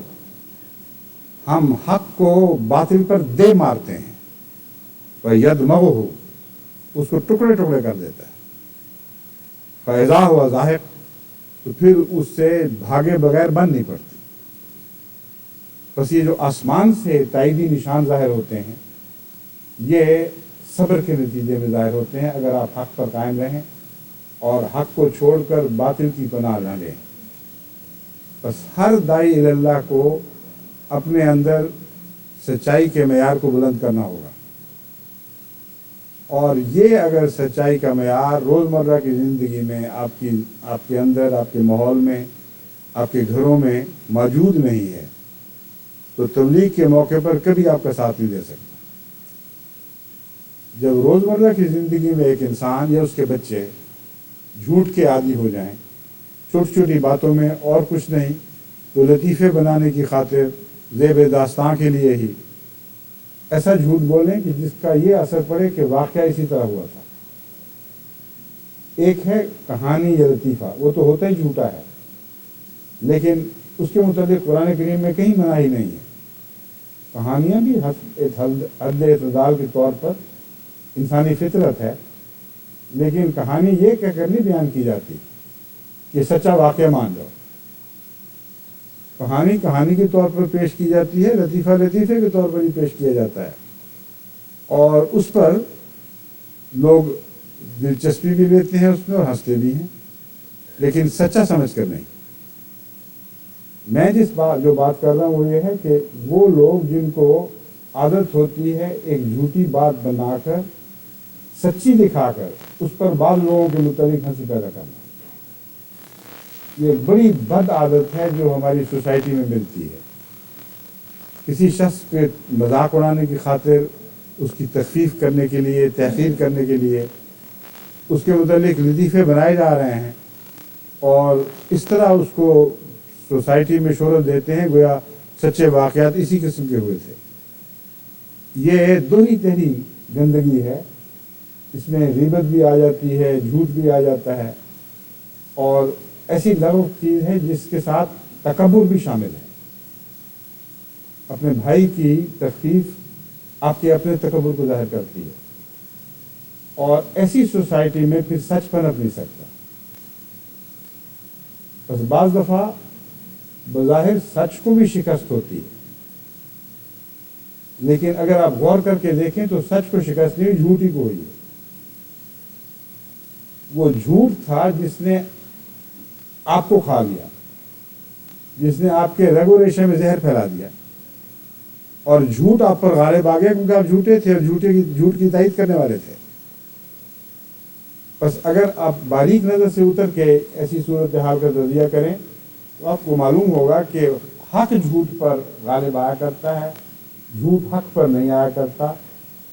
ہم حق کو باطل پر دے مارتے ہیں، فَيَدْمَغُهُ، اس کو ٹکڑے ٹکڑے کر دیتا ہے، فَإِذَا هُوَ زَاهِقٌ، تو پھر اس سے بھاگے بغیر بن نہیں پڑتی۔ بس یہ جو آسمان سے تائیدی نشان ظاہر ہوتے ہیں یہ صبر کے نتیجے میں ظاہر ہوتے ہیں، اگر آپ حق پر قائم رہیں اور حق کو چھوڑ کر باطل کی پناہ نہ لیں۔ بس ہر داعی الی اللہ کو اپنے اندر سچائی کے معیار کو بلند کرنا ہوگا، اور یہ اگر سچائی کا معیار روزمرہ کی زندگی میں آپ کے اندر، آپ کے ماحول میں، آپ کے گھروں میں موجود نہیں ہے تو تبلیغ کے موقع پر کبھی آپ کا ساتھ نہیں دے سکتا۔ جب روزمرہ کی زندگی میں ایک انسان یا اس کے بچے جھوٹ کے عادی ہو جائیں، چھوٹی چھوٹی باتوں میں اور کچھ نہیں تو لطیفے بنانے کی خاطر زیب داستان کے لیے ہی ایسا جھوٹ بولیں کہ جس کا یہ اثر پڑے کہ واقعہ اسی طرح ہوا تھا۔ ایک ہے کہانی یا لطیفہ، وہ تو ہوتا ہی جھوٹا ہے، لیکن اس کے متعلق قرآن کریم میں کہیں مناہی نہیں ہے۔ کہانیاں بھی حد اعتدال کے طور پر انسانی فطرت ہے، لیکن کہانی یہ کہہ کر نہیں بیان کی جاتی کہ سچا واقعہ مان جاؤ۔ کہانی کے طور پر پیش کی جاتی ہے، لطیفہ لطیفے کے طور پر ہی پیش کیا جاتا ہے، اور اس پر لوگ دلچسپی بھی لیتے ہیں اس میں اور ہنستے بھی ہیں، لیکن سچا سمجھ کر نہیں۔ میں جو بات کر رہا ہوں وہ یہ ہے کہ وہ لوگ جن کو عادت ہوتی ہے ایک جھوٹی بات بنا کر سچی دکھا کر اس پر بعض لوگوں کے متعلق ہنسی پیدا کرنا، یہ بڑی بد عادت ہے جو ہماری سوسائٹی میں ملتی ہے۔ کسی شخص پہ مذاق اڑانے کی خاطر، اس کی تخفیف کرنے کے لیے، تحقیر کرنے کے لیے اس کے متعلق لطیفے بنائے جا رہے ہیں، اور اس طرح اس کو سوسائٹی میں شہرت دیتے ہیں گویا سچے واقعات اسی قسم کے ہوئے تھے۔ یہ دوہری تہری گندگی ہے، اس میں غیبت بھی آ جاتی ہے، جھوٹ بھی آ جاتا ہے، اور ایسی لغو چیز ہے جس کے ساتھ تکبر بھی شامل ہے۔ اپنے بھائی کی تکلیف آپ کے اپنے تکبر کو ظاہر کرتی ہے، اور ایسی سوسائٹی میں پھر سچ پنپ نہیں سکتا۔ بس بعض دفعہ بظاہر سچ کو بھی شکست ہوتی ہے، لیکن اگر آپ غور کر کے دیکھیں تو سچ کو شکست نہیں، جھوٹ ہی کو ہوئی ہے۔ وہ جھوٹ تھا جس نے آپ کو کھا لیا، جس نے آپ کے رگ و ریشے میں زہر پھیلا دیا، اور جھوٹ آپ پر غالب آ گیا کیونکہ آپ جھوٹے تھے اور جھوٹ کی تائید کرنے والے تھے۔ بس اگر آپ باریک نظر سے اتر کے ایسی صورتحال کا تجزیہ کریں تو آپ کو معلوم ہوگا کہ حق جھوٹ پر غالب آیا کرتا ہے، جھوٹ حق پر نہیں آیا کرتا۔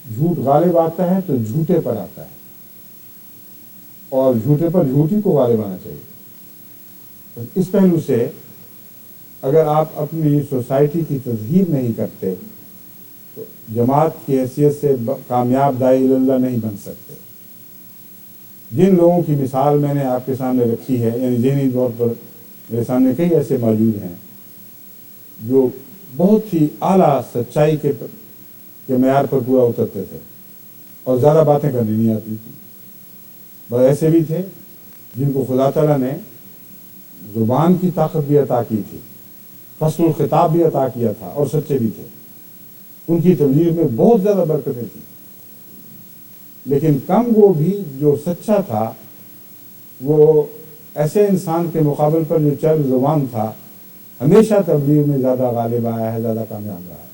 جھوٹ غالب آتا ہے تو جھوٹے پر آتا ہے، اور جھوٹے پر جھوٹی کو غالب آنا چاہیے۔ اس پہلو سے اگر آپ اپنی سوسائٹی کی تطہیر نہیں کرتے تو جماعت کی حیثیت سے کامیاب داعی اللہ نہیں بن سکتے۔ جن لوگوں کی مثال میں نے آپ کے سامنے رکھی ہے، یعنی ذہنی طور پر میرے سامنے کئی ایسے موجود ہیں جو بہت ہی اعلیٰ سچائی کے معیار پر پورا اترتے تھے اور زیادہ باتیں کرنی نہیں آتی تھی، بس ایسے بھی تھے جن کو خدا تعالیٰ نے زبان کی طاقت بھی عطا کی تھی، فصل الخطاب بھی عطا کیا تھا، اور سچے بھی تھے۔ ان کی تبلیغ میں بہت زیادہ برکتیں تھیں، لیکن کم وہ بھی جو سچا تھا وہ ایسے انسان کے مقابل پر جو چل زبان تھا ہمیشہ تبلیغ میں زیادہ غالب آیا ہے، زیادہ کامیاب رہا ہے۔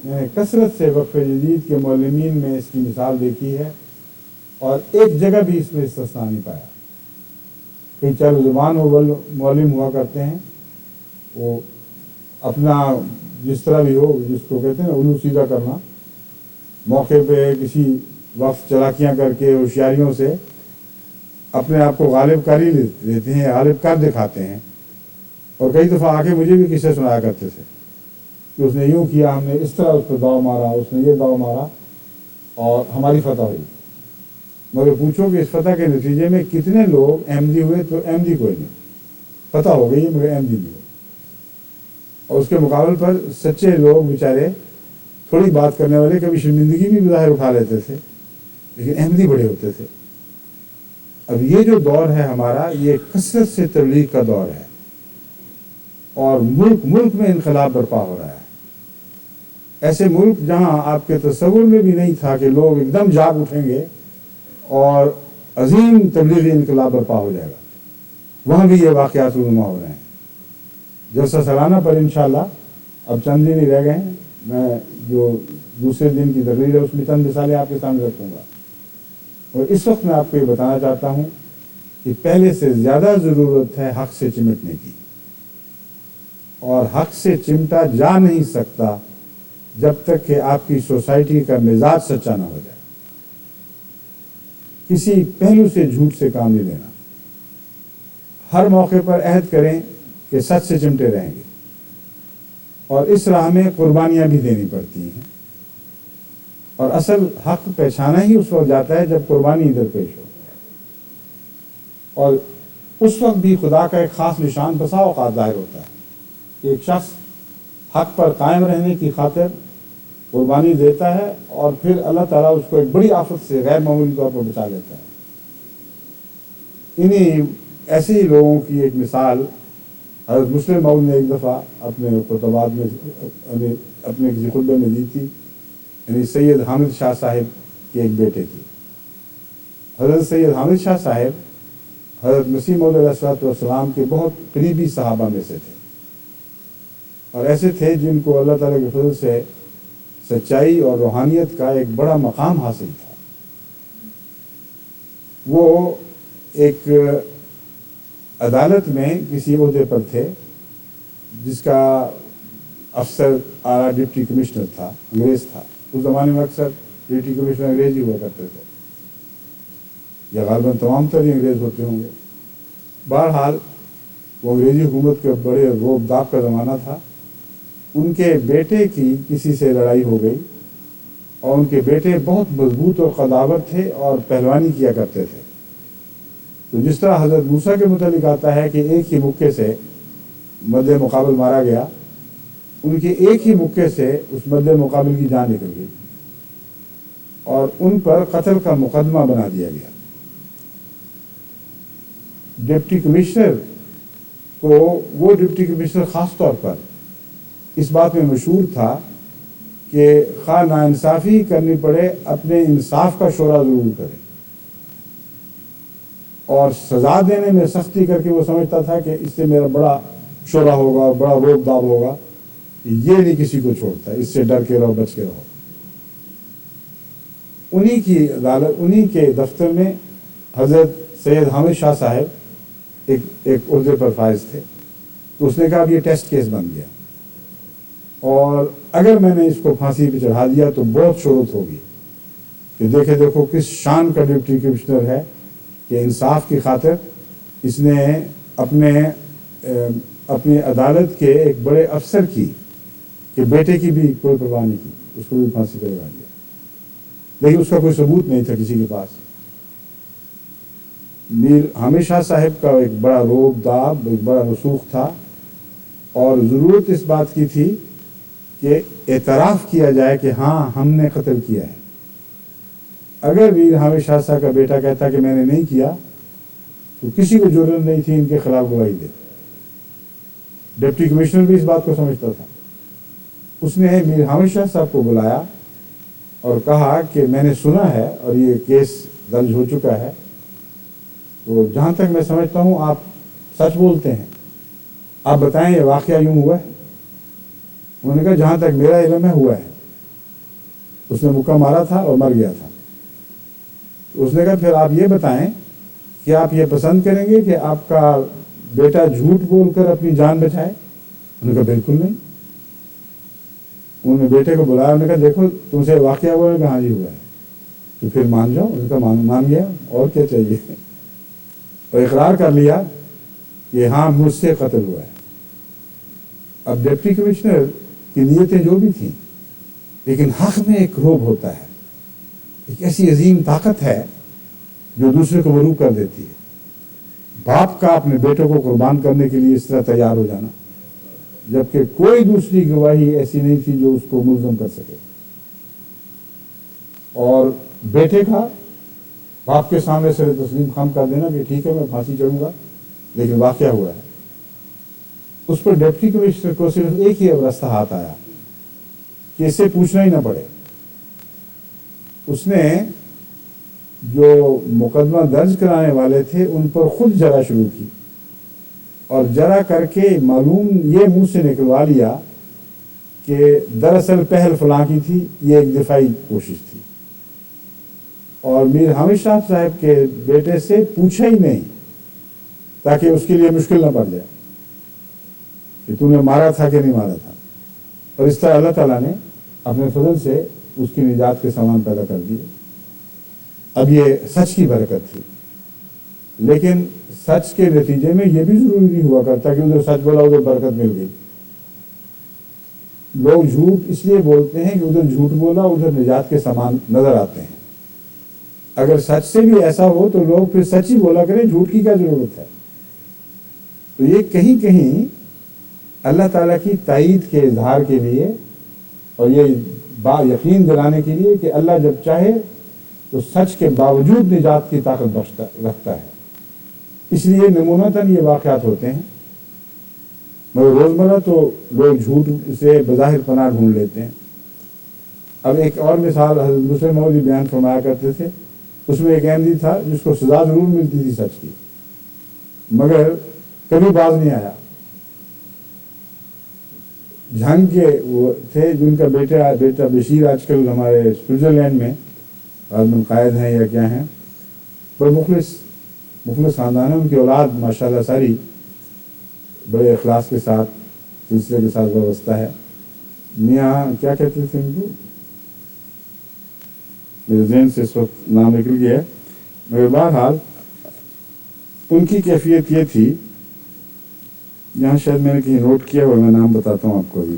میں نے کثرت سے وقف جدید کے معلمین میں اس کی مثال دیکھی ہے، اور ایک جگہ بھی اس میں استثناء نہیں پایا۔ کئی چل زبان وہ معلم ہوا کرتے ہیں، وہ اپنا جس طرح بھی ہو، جس کو کہتے ہیں الو سیدھا کرنا، موقع پہ کسی وقت چلاکیاں کر کے ہوشیاریوں سے اپنے آپ کو غالب کاری لیتے ہیں، غالب کر دکھاتے ہیں۔ اور کئی دفعہ آ کے مجھے بھی قصے سنایا کرتے تھے کہ اس نے یوں کیا، ہم نے اس طرح اس پہ داؤ مارا، اس نے یہ داؤ مارا اور ہماری فتح ہوئی۔ مگر پوچھو کہ اس فتح کے نتیجے میں کتنے لوگ احمدی ہوئے، تو احمدی کوئی نہیں، فتح ہو گئی مگر احمدی نہیں ہوئی۔ اور اس کے مقابل پر سچے لوگ بیچارے تھوڑی بات کرنے والے کبھی شرمندگی بھی بظاہر اٹھا لیتے تھے، لیکن احمدی بڑے ہوتے تھے۔ اب یہ جو دور ہے ہمارا، یہ کثرت سے تبلیغ کا دور ہے، اور ملک میں انقلاب برپا ہو رہا ہے۔ ایسے ملک جہاں آپ کے تصور میں بھی نہیں تھا کہ لوگ ایک دم جاگ اٹھیں گے اور عظیم تبلیغی انقلاب برپا ہو جائے گا، وہاں بھی یہ واقعات رونما ہو رہے ہیں۔ جلسہ سالانہ پر انشاءاللہ اب چند دن ہی رہ گئے ہیں، میں جو دوسرے دن کی تقریر ہے اس میں چند مثالیں آپ کے سامنے رکھوں گا، اور اس وقت میں آپ کو یہ بتانا چاہتا ہوں کہ پہلے سے زیادہ ضرورت ہے حق سے چمٹنے کی، اور حق سے چمٹا جا نہیں سکتا جب تک کہ آپ کی سوسائٹی کا مزاج سچا نہ ہو جائے۔ کسی پہلو سے جھوٹ سے کام نہیں لینا، ہر موقع پر عہد کریں کہ سچ سے چمٹے رہیں گے، اور اس راہ میں قربانیاں بھی دینی پڑتی ہیں، اور اصل حق پہچانا ہی اس وقت جاتا ہے جب قربانی درپیش ہو، اور اس وقت بھی خدا کا ایک خاص نشان بسا اوقات ظاہر ہوتا ہے کہ ایک شخص حق پر قائم رہنے کی خاطر قربانی دیتا ہے، اور پھر اللہ تعالیٰ اس کو ایک بڑی آفت سے غیر معمولی طور پر بچا لیتا ہے۔ انہی ایسے ہی لوگوں کی ایک مثال حضرت مسلم موعود نے ایک دفعہ اپنے خطبات میں اپنے کسی خطبے میں دی تھی، یعنی سید حامد شاہ صاحب کے ایک بیٹے کی۔ حضرت سید حامد شاہ صاحب حضرت مسیح موعود علیہ السلام کے بہت قریبی صحابہ میں سے تھے، اور ایسے تھے جن کو اللہ تعالیٰ کے فضل سے سچائی اور روحانیت کا ایک بڑا مقام حاصل تھا۔ وہ ایک عدالت میں کسی عہدے پر تھے جس کا افسر اعلیٰ ڈپٹی کمشنر تھا، انگریز تھا۔ اس زمانے میں اکثر ڈپٹی کمشنر انگریز ہی ہوا کرتے تھے، یا غالباً تمام تر ہی انگریز ہوتے ہوں گے۔ بہرحال وہ انگریزی حکومت کے بڑے روب داب کا زمانہ تھا۔ ان کے بیٹے کی کسی سے لڑائی ہو گئی، اور ان کے بیٹے بہت مضبوط اور قداور تھے اور پہلوانی کیا کرتے تھے. تو جس طرح حضرت موسیٰ کے متعلق آتا ہے کہ ایک ہی مکے سے مد مقابل مارا گیا، ان کے ایک ہی مکے سے اس مد مقابل کی جان نکل گئی اور ان پر قتل کا مقدمہ بنا دیا گیا. ڈپٹی کمشنر کو وہ ڈپٹی کمشنر خاص طور پر اس بات میں مشہور تھا کہ خواہ ناانصافی کرنی پڑے اپنے انصاف کا شورا ضرور کرے، اور سزا دینے میں سختی کر کے وہ سمجھتا تھا کہ اس سے میرا بڑا شورا ہوگا، بڑا روب داب ہوگا، یہ نہیں کسی کو چھوڑتا، اس سے ڈر کے رہو، بچ کے رہو. انہی کی عدالت، انہی کے دفتر میں حضرت سید حامد شاہ صاحب ایک عہدے پر فائز تھے. تو اس نے کہا اب یہ ٹیسٹ کیس بن گیا، اور اگر میں نے اس کو پھانسی پہ چڑھا دیا تو بہت شہرت ہوگی کہ دیکھو کس شان کا ڈپٹی کمشنر ہے کہ انصاف کی خاطر اس نے اپنی عدالت کے ایک بڑے افسر کی کہ بیٹے کی بھی کوئی پرواہ نہیں کی، اس کو بھی پھانسی پہ چڑھا دیا. لیکن اس کا کوئی ثبوت نہیں تھا کسی کے پاس. میر حامد شاہ صاحب کا ایک بڑا روب داب، ایک بڑا رسوخ تھا، اور ضرورت اس بات کی تھی کہ اعتراف کیا جائے کہ ہاں ہم نے قتل کیا ہے. اگر میر حامد شاہ صاحب کا بیٹا کہتا کہ میں نے نہیں کیا تو کسی کو ضرورت نہیں تھی ان کے خلاف گواہی دے. ڈپٹی کمشنر بھی اس بات کو سمجھتا تھا. اس نے میر حامد شاہ صاحب کو بلایا اور کہا کہ میں نے سنا ہے اور یہ کیس درج ہو چکا ہے، تو جہاں تک میں سمجھتا ہوں آپ سچ بولتے ہیں، آپ بتائیں یہ واقعہ یوں ہوا ہے. انہوں نے کہا جہاں تک میرا علم ہے ہوا ہے. اس نے مکہ مارا تھا اور مر گیا تھا. تو اس نے کہا پھر آپ یہ بتائیں کہ آپ یہ پسند کریں گے کہ آپ کا بیٹا جھوٹ بول کر اپنی جان بچائے؟ انہوں نے کہا بالکل نہیں. انہوں نے بیٹے کو بلایا، انہوں نے کہا دیکھو تم سے واقعہ ہوا ہے؟ ہاں جی ہوا ہے. تو پھر مان جاؤ. انہوں نے کہا مان گیا، اور کیا چاہیے. اور اقرار کر لیا کہ ہاں مجھ سے قتل ہوا ہے. اب ڈپٹی کمشنر کی نیتیں جو بھی تھیں، لیکن حق میں ایک روب ہوتا ہے، ایک ایسی عظیم طاقت ہے جو دوسرے کو مروب کر دیتی ہے. باپ کا اپنے بیٹوں کو قربان کرنے کے لیے اس طرح تیار ہو جانا، جبکہ کوئی دوسری گواہی ایسی نہیں تھی جو اس کو ملزم کر سکے. اور بیٹے کا باپ کے سامنے سر تسلیم خم کر دینا کہ ٹھیک ہے میں پھانسی چڑھوں گا، لیکن واقعہ ہوا ہے. اس پر ڈپٹی کمشنر کو صرف ایک ہی راستہ ہاتھ آیا کہ اسے پوچھنا ہی نہ پڑے. اس نے جو مقدمہ درج کرانے والے تھے ان پر خود جرا شروع کی، اور جرا کر کے معلوم یہ منہ سے نکلوا لیا کہ دراصل پہل فلاں کی تھی، یہ ایک دفاعی کوشش تھی. اور میر حامد شاہ صاحب کے بیٹے سے پوچھا ہی نہیں تاکہ اس کے لیے مشکل نہ پڑ جائے کہ تم نے مارا تھا کہ نہیں مارا تھا. اور اس طرح اللہ تعالیٰ نے اپنے فضل سے اس کی نجات کے سامان پیدا کر دیے. اب یہ سچ کی برکت تھی، لیکن سچ کے نتیجے میں یہ بھی ضروری نہیں ہوا کرتا کہ ادھر سچ بولا ادھر برکت مل گئی. لوگ جھوٹ اس لیے بولتے ہیں کہ ادھر جھوٹ بولا ادھر نجات کے سامان نظر آتے ہیں. اگر سچ سے بھی ایسا ہو تو لوگ پھر سچ ہی بولا کریں، جھوٹ کی کیا ضرورت ہے. تو یہ کہیں کہیں اللہ تعالیٰ کی تائید کے اظہار کے لیے اور یہ یقین دلانے کے لیے کہ اللہ جب چاہے تو سچ کے باوجود نجات کی طاقت رکھتا ہے. اس لیے نمونتاً یہ واقعات ہوتے ہیں، مگر روزمرہ تو لوگ جھوٹ سے بظاہر پناہ ڈھونڈ لیتے ہیں. اب ایک اور مثال حضرت مسلم موعود بیان فرمایا کرتے تھے. اس میں ایک احمدی تھا جس کو سزا ضرور ملتی تھی سچ کی، مگر کبھی باز نہیں آیا. جھنگ کے وہ تھے جن کا بیٹا بشیر آج کل ہمارے سوئٹزرلینڈ میں قائد ہیں یا کیا ہیں، بڑے مخلص خاندان ہے. ان کی اولاد ماشاءاللہ ساری بڑے اخلاص کے ساتھ سلسلے کے ساتھ وابستہ ہے. میاں کیا کہتے تھے ان کو، میرے ذہن سے اس وقت نام نکل گیا ہے، مگر بہرحال ان کی کیفیت یہ تھی، یہاں شاید میں نے کہیں نوٹ کیا ہوا، میں نام بتاتا ہوں آپ کو. ابھی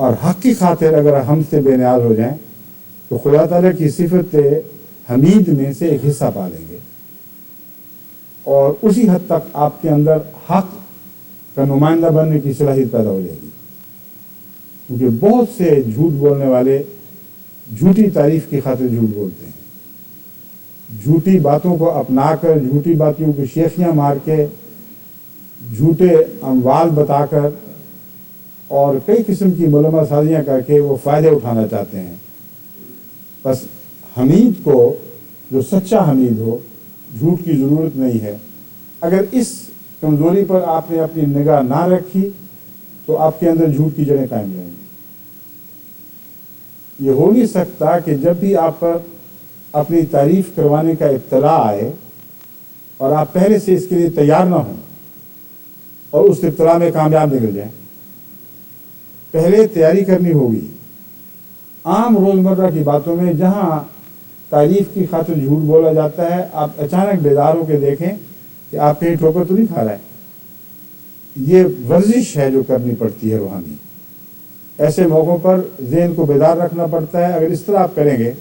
اور حق کی خاطر اگر ہم سے بے نیاز ہو جائیں تو خدا تعالیٰ کی صفت حمید میں سے ایک حصہ پا لیں گے، اور اسی حد تک آپ کے اندر حق کا نمائندہ بننے کی صلاحیت پیدا ہو جائے گی، کیونکہ بہت سے جھوٹ بولنے والے جھوٹی تعریف کی خاطر جھوٹ بولتے ہیں، جھوٹی باتوں کو اپنا کر، جھوٹی باتوں کو شیخیاں مار کے، جھوٹے اموال بتا کر اور کئی قسم کی ملمہ سازیاں کر کے وہ فائدے اٹھانا چاہتے ہیں۔ بس حمید کو، جو سچا حمید ہو، جھوٹ کی ضرورت نہیں ہے۔ اگر اس کمزوری پر آپ نے اپنی نگاہ نہ رکھی تو آپ کے اندر جھوٹ کی جڑیں قائم رہیں گی۔ یہ ہو نہیں سکتا کہ جب بھی آپ پر اپنی تعریف کروانے کا ابتلا آئے اور آپ پہلے سے اس کے لیے تیار نہ ہوں اور اس ابتلا میں کامیاب نکل جائیں۔ پہلے تیاری کرنی ہوگی۔ عام روزمرہ کی باتوں میں جہاں تعریف کی خاطر جھوٹ بولا جاتا ہے، آپ اچانک بیدار ہو کے دیکھیں کہ آپ کہیں ٹھوکر تو نہیں کھا رہے۔ یہ ورزش ہے جو کرنی پڑتی ہے روحانی۔ ایسے موقعوں پر ذہن کو بیدار رکھنا پڑتا ہے۔ اگر اس طرح آپ کریں گے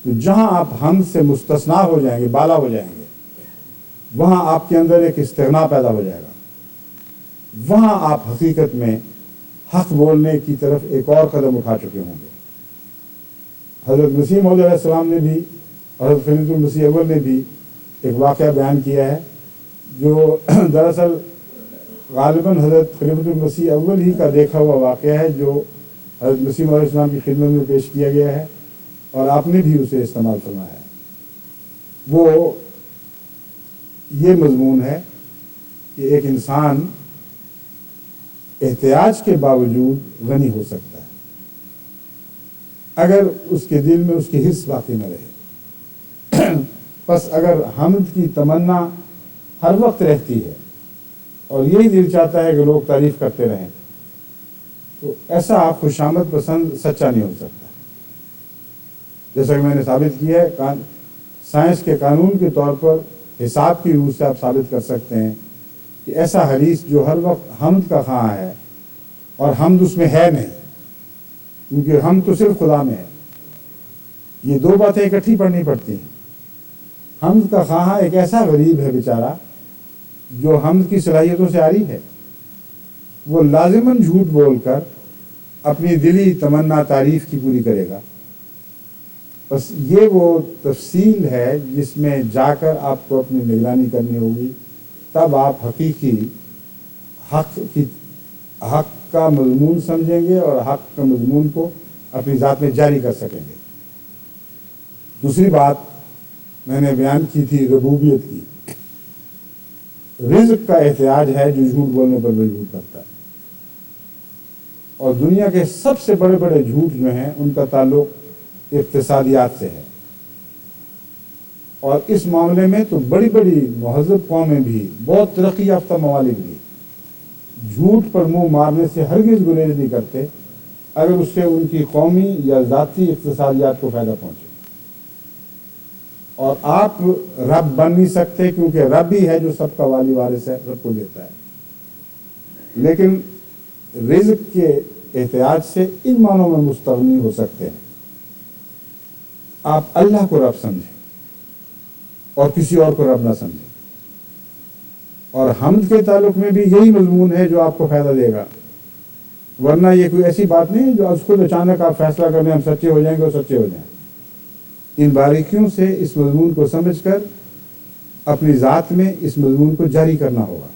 تو جہاں آپ حمد سے مستثنا ہو جائیں گے، بالا ہو جائیں گے، وہاں آپ کے اندر ایک استغنا پیدا ہو جائے گا۔ وہاں آپ حقیقت میں حق بولنے کی طرف ایک اور قدم اٹھا چکے ہوں گے۔ حضرت مسیح موعود علیہ السلام نے بھی اور حضرت خلیفۃ المسیح اول نے بھی ایک واقعہ بیان کیا ہے جو دراصل غالباً حضرت خلیفۃ المسیح اول ہی کا دیکھا ہوا واقعہ ہے، جو حضرت مسیح موعود علیہ السلام کی خدمت میں پیش کیا گیا ہے اور آپ نے بھی اسے استعمال فرمایا ہے۔ وہ یہ مضمون ہے کہ ایک انسان احتیاج کے باوجود غنی ہو سکتا ہے اگر اس کے دل میں اس کی حرص باقی نہ رہے۔ بس اگر حمد کی تمنا ہر وقت رہتی ہے اور یہی دل چاہتا ہے کہ لوگ تعریف کرتے رہیں، تو ایسا خوشامد پسند سچا نہیں ہو سکتا۔ جیسا کہ میں نے ثابت کیا ہے، سائنس کے قانون کے طور پر حساب کی روح سے آپ ثابت کر سکتے ہیں کہ ایسا حدیث جو ہر وقت حمد کا خواہاں ہے اور حمد اس میں ہے نہیں، کیونکہ حمد تو صرف خدا میں ہے۔ یہ دو باتیں اکٹھی پڑھنی پڑتی ہیں۔ حمد کا خواہاں ایک ایسا غریب ہے بیچارہ جو حمد کی صلاحیتوں سے عاری ہے، وہ لازماً جھوٹ بول کر اپنی دلی تمنا تعریف کی پوری کرے گا۔ بس یہ وہ تفصیل ہے جس میں جا کر آپ کو اپنی نگرانی کرنی ہوگی، تب آپ حقیقی حق کا مضمون سمجھیں گے اور حق کا مضمون کو اپنی ذات میں جاری کر سکیں گے۔ دوسری بات میں نے بیان کی تھی ربوبیت کی۔ رزق کا احتیاج ہے جو جھوٹ بولنے پر مجبور کرتا ہے، اور دنیا کے سب سے بڑے بڑے جھوٹ جو ہیں ان کا تعلق اقتصادیات سے ہے، اور اس معاملے میں تو بڑی بڑی مہذب قومیں بھی، بہت ترقی یافتہ ممالک بھی جھوٹ پر منہ مارنے سے ہرگز گریز نہیں کرتے اگر اس سے ان کی قومی یا ذاتی اقتصادیات کو فائدہ پہنچے۔ اور آپ رب بن نہیں سکتے، کیونکہ رب ہی ہے جو سب کا والی وارث ہے، رب کو دیتا ہے، لیکن رزق کے احتیاج سے ان معنوں میں مستغنی ہو سکتے ہیں۔ آپ اللہ کو رب سمجھیں اور کسی اور کو رب نہ سمجھیں، اور حمد کے تعلق میں بھی یہی مضمون ہے جو آپ کو فائدہ دے گا، ورنہ یہ کوئی ایسی بات نہیں جو از خود اچانک آپ فیصلہ کر لیں ہم سچے ہو جائیں گے اور سچے ہو جائیں۔ ان باریکیوں سے اس مضمون کو سمجھ کر اپنی ذات میں اس مضمون کو جاری کرنا ہوگا۔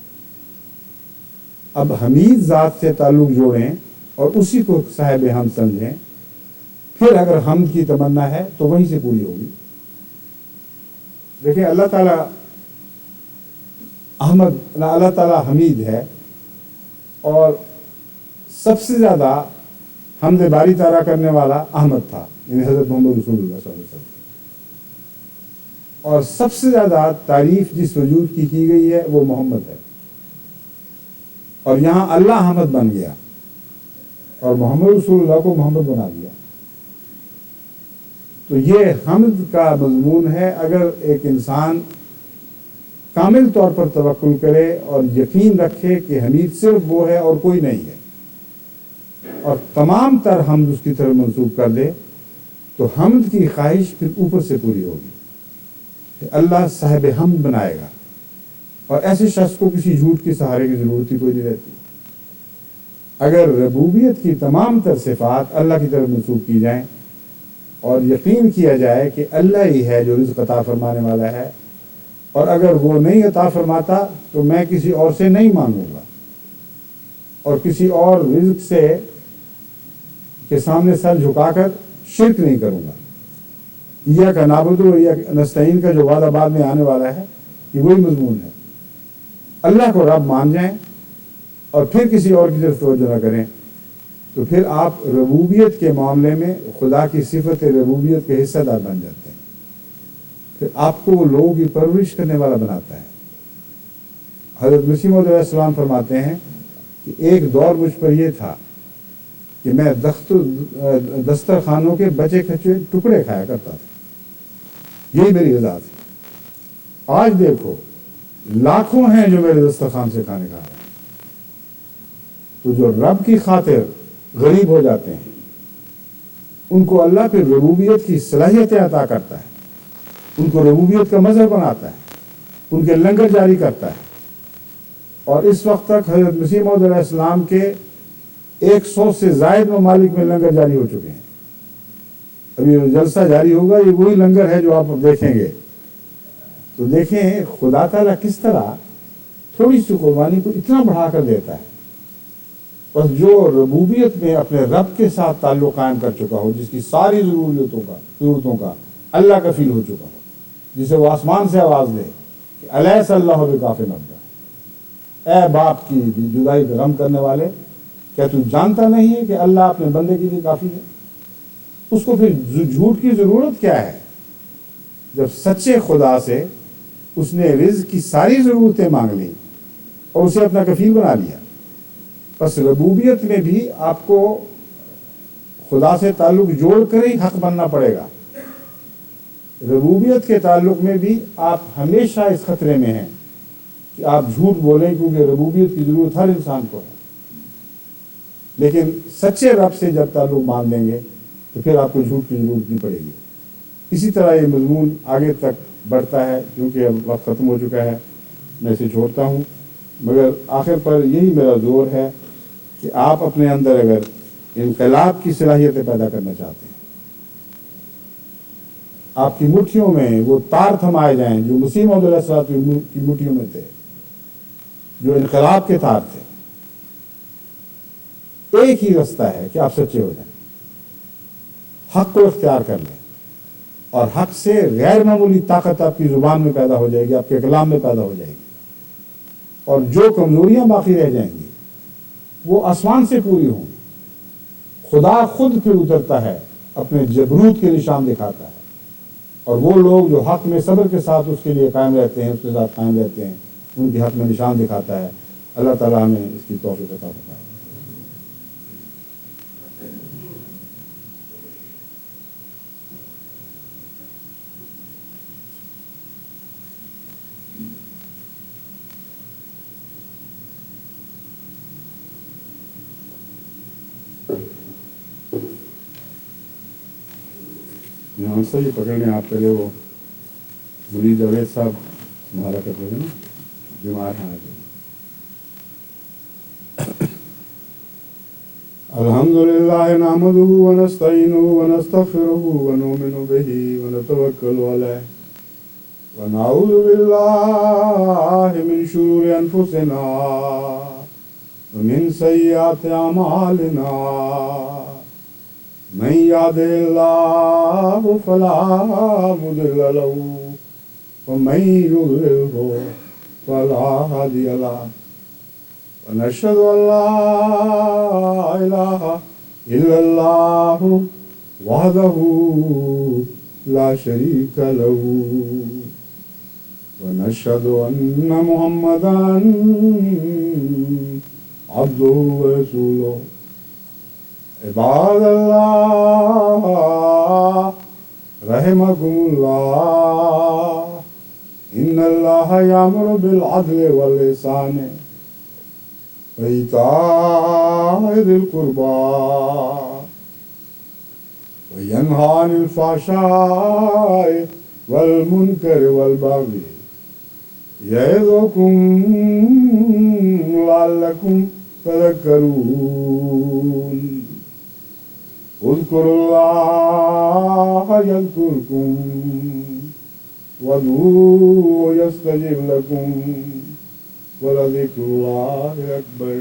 اب حمید ذات سے تعلق جوڑیں اور اسی کو صاحب حمد سمجھیں، پھر اگر حمد کی تمنا ہے تو وہیں سے پوری ہوگی۔ دیکھیں، اللہ تعالیٰ حمید ہے، اور سب سے زیادہ حمد باری تعالیٰ کرنے والا احمد تھا، یعنی حضرت محمد رسول اللہ صلی اللہ علیہ وسلم، اور سب سے زیادہ تعریف جس وجود کی گئی ہے وہ محمد ہے، اور یہاں اللہ احمد بن گیا اور محمد رسول اللہ کو محمد بنا دیا۔ تو یہ حمد کا مضمون ہے۔ اگر ایک انسان کامل طور پر توکل کرے اور یقین رکھے کہ حمید صرف وہ ہے اور کوئی نہیں ہے، اور تمام تر حمد اس کی طرف منسوب کر دے تو حمد کی خواہش پھر اوپر سے پوری ہوگی کہ اللہ صاحب حمد بنائے گا، اور ایسے شخص کو کسی جھوٹ کے سہارے کی ضرورت ہی کوئی نہیں رہتی۔ اگر ربوبیت کی تمام تر صفات اللہ کی طرف منسوب کی جائیں اور یقین کیا جائے کہ اللہ ہی ہے جو رزق عطا فرمانے والا ہے، اور اگر وہ نہیں عطا فرماتا تو میں کسی اور سے نہیں مانگوں گا اور کسی اور رزق سے کے سامنے سر جھکا کر شرک نہیں کروں گا۔ ایاک نعبد و ایاک نستعین کا جو وعدہ بعد میں آنے والا ہے یہ وہی مضمون ہے۔ اللہ کو رب مان جائیں اور پھر کسی اور کی طرف توجہ نہ کریں تو پھر آپ ربوبیت کے معاملے میں خدا کی صفت ربوبیت کے حصہ دار بن جاتے ہیں۔ پھر آپ کو وہ لوگوں کی پرورش کرنے والا بناتا ہے۔ حضرت مسیح موعود علیہ السلام فرماتے ہیں کہ ایک دور مجھ پر یہ تھا کہ میں دسترخوانوں کے بچے کھچے ٹکڑے کھایا کرتا تھا، یہی میری غذا تھی۔ آج دیکھو لاکھوں ہیں جو میرے دسترخوان سے کھانے کھا رہے ہیں۔ تو جو رب کی خاطر غریب ہو جاتے ہیں ان کو اللہ پھر ربوبیت کی صلاحیتیں عطا کرتا ہے، ان کو ربوبیت کا مظہر بناتا ہے، ان کے لنگر جاری کرتا ہے۔ اور اس وقت تک حضرت مسیح موعود علیہ السلام کے 100 سے زائد ممالک میں لنگر جاری ہو چکے ہیں۔ ابھی جو جلسہ جاری ہوگا یہ وہی لنگر ہے جو آپ دیکھیں گے۔ تو دیکھیں خدا تعالیٰ کس طرح تھوڑی سی قربانی کو اتنا بڑھا کر دیتا ہے۔ بس جو ربوبیت میں اپنے رب کے ساتھ تعلق قائم کر چکا ہو، جس کی ساری ضرورتوں کا اللہ کفیل ہو چکا ہو، جسے وہ آسمان سے آواز دے کہ الیس اللہ بکاف عبدہ، اے باپ کی جدائی پہ غم کرنے والے، کیا تو جانتا نہیں ہے کہ اللہ اپنے بندے کے لیے کافی ہے؟ اس کو پھر جھوٹ کی ضرورت کیا ہے جب سچے خدا سے اس نے رزق کی ساری ضرورتیں مانگ لی اور اسے اپنا کفیل بنا لیا۔ بس ربوبیت میں بھی آپ کو خدا سے تعلق جوڑ کر ہی حق بننا پڑے گا۔ ربوبیت کے تعلق میں بھی آپ ہمیشہ اس خطرے میں ہیں کہ آپ جھوٹ بولیں، کیونکہ ربوبیت کی ضرورت ہر انسان کو ہے۔ لیکن سچے رب سے جب تعلق مان لیں گے تو پھر آپ کو جھوٹ کی ضرورت نہیں پڑے گی۔ اسی طرح یہ مضمون آگے تک بڑھتا ہے، کیونکہ اب وقت ختم ہو چکا ہے، میں اسے چھوڑتا ہوں، مگر آخر پر یہی میرا زور ہے کہ آپ اپنے اندر اگر انقلاب کی صلاحیتیں پیدا کرنا چاہتے ہیں، آپ کی مٹھیوں میں وہ تار تھمائے جائیں جو مسیح موعود علیہ السلام کی مٹھیوں میں تھے، جو انقلاب کے تار تھے۔ ایک ہی رستہ ہے کہ آپ سچے ہو جائیں، حق کو اختیار کر لیں، اور حق سے غیر معمولی طاقت آپ کی زبان میں پیدا ہو جائے گی، آپ کے کلام میں پیدا ہو جائے گی، اور جو کمزوریاں باقی رہ جائیں گی وہ آسمان سے پوری ہوں گی۔ خدا خود پھر اترتا ہے، اپنے جبروت کے نشان دکھاتا ہے، اور وہ لوگ جو حق میں صبر کے ساتھ اس کے لیے قائم رہتے ہیں، اس کے ساتھ قائم رہتے ہیں، ان کے حق میں نشان دکھاتا ہے۔ اللہ تعالیٰ ہمیں اس کی توفیق عطا فرمائے۔ یہاں سے ہی پکڑ لیں آپ، پہلے وہ مرید جاوید صاحب تمہارا کرتے تھے نا، بیمار ہیں۔ الحمدللہ نحمدہ ونستعینہ ونستغفرہ ونؤمن بہ ونتوکل علیہ ونعوذ باللہ من شرور انفسنا ومن سیئات اعمالنا، من يهده الله فلا مضل له ومن يضلله فلا هادي له، ونشهد أن لا إله إلا الله وحده لا شريك له، ونشهد أن محمدا عبده ورسوله۔ عباد اللہ رحمکم اللہ، ان اللہ یامر بالعدل والإحسان وإيتاء ذي القربى وينهى عن الفحشاء والمنكر والبغي يعظكم لعلكم تذكرون اذكروا الله يذكركم وادعوه يستجب لكم ولذكر الله أكبر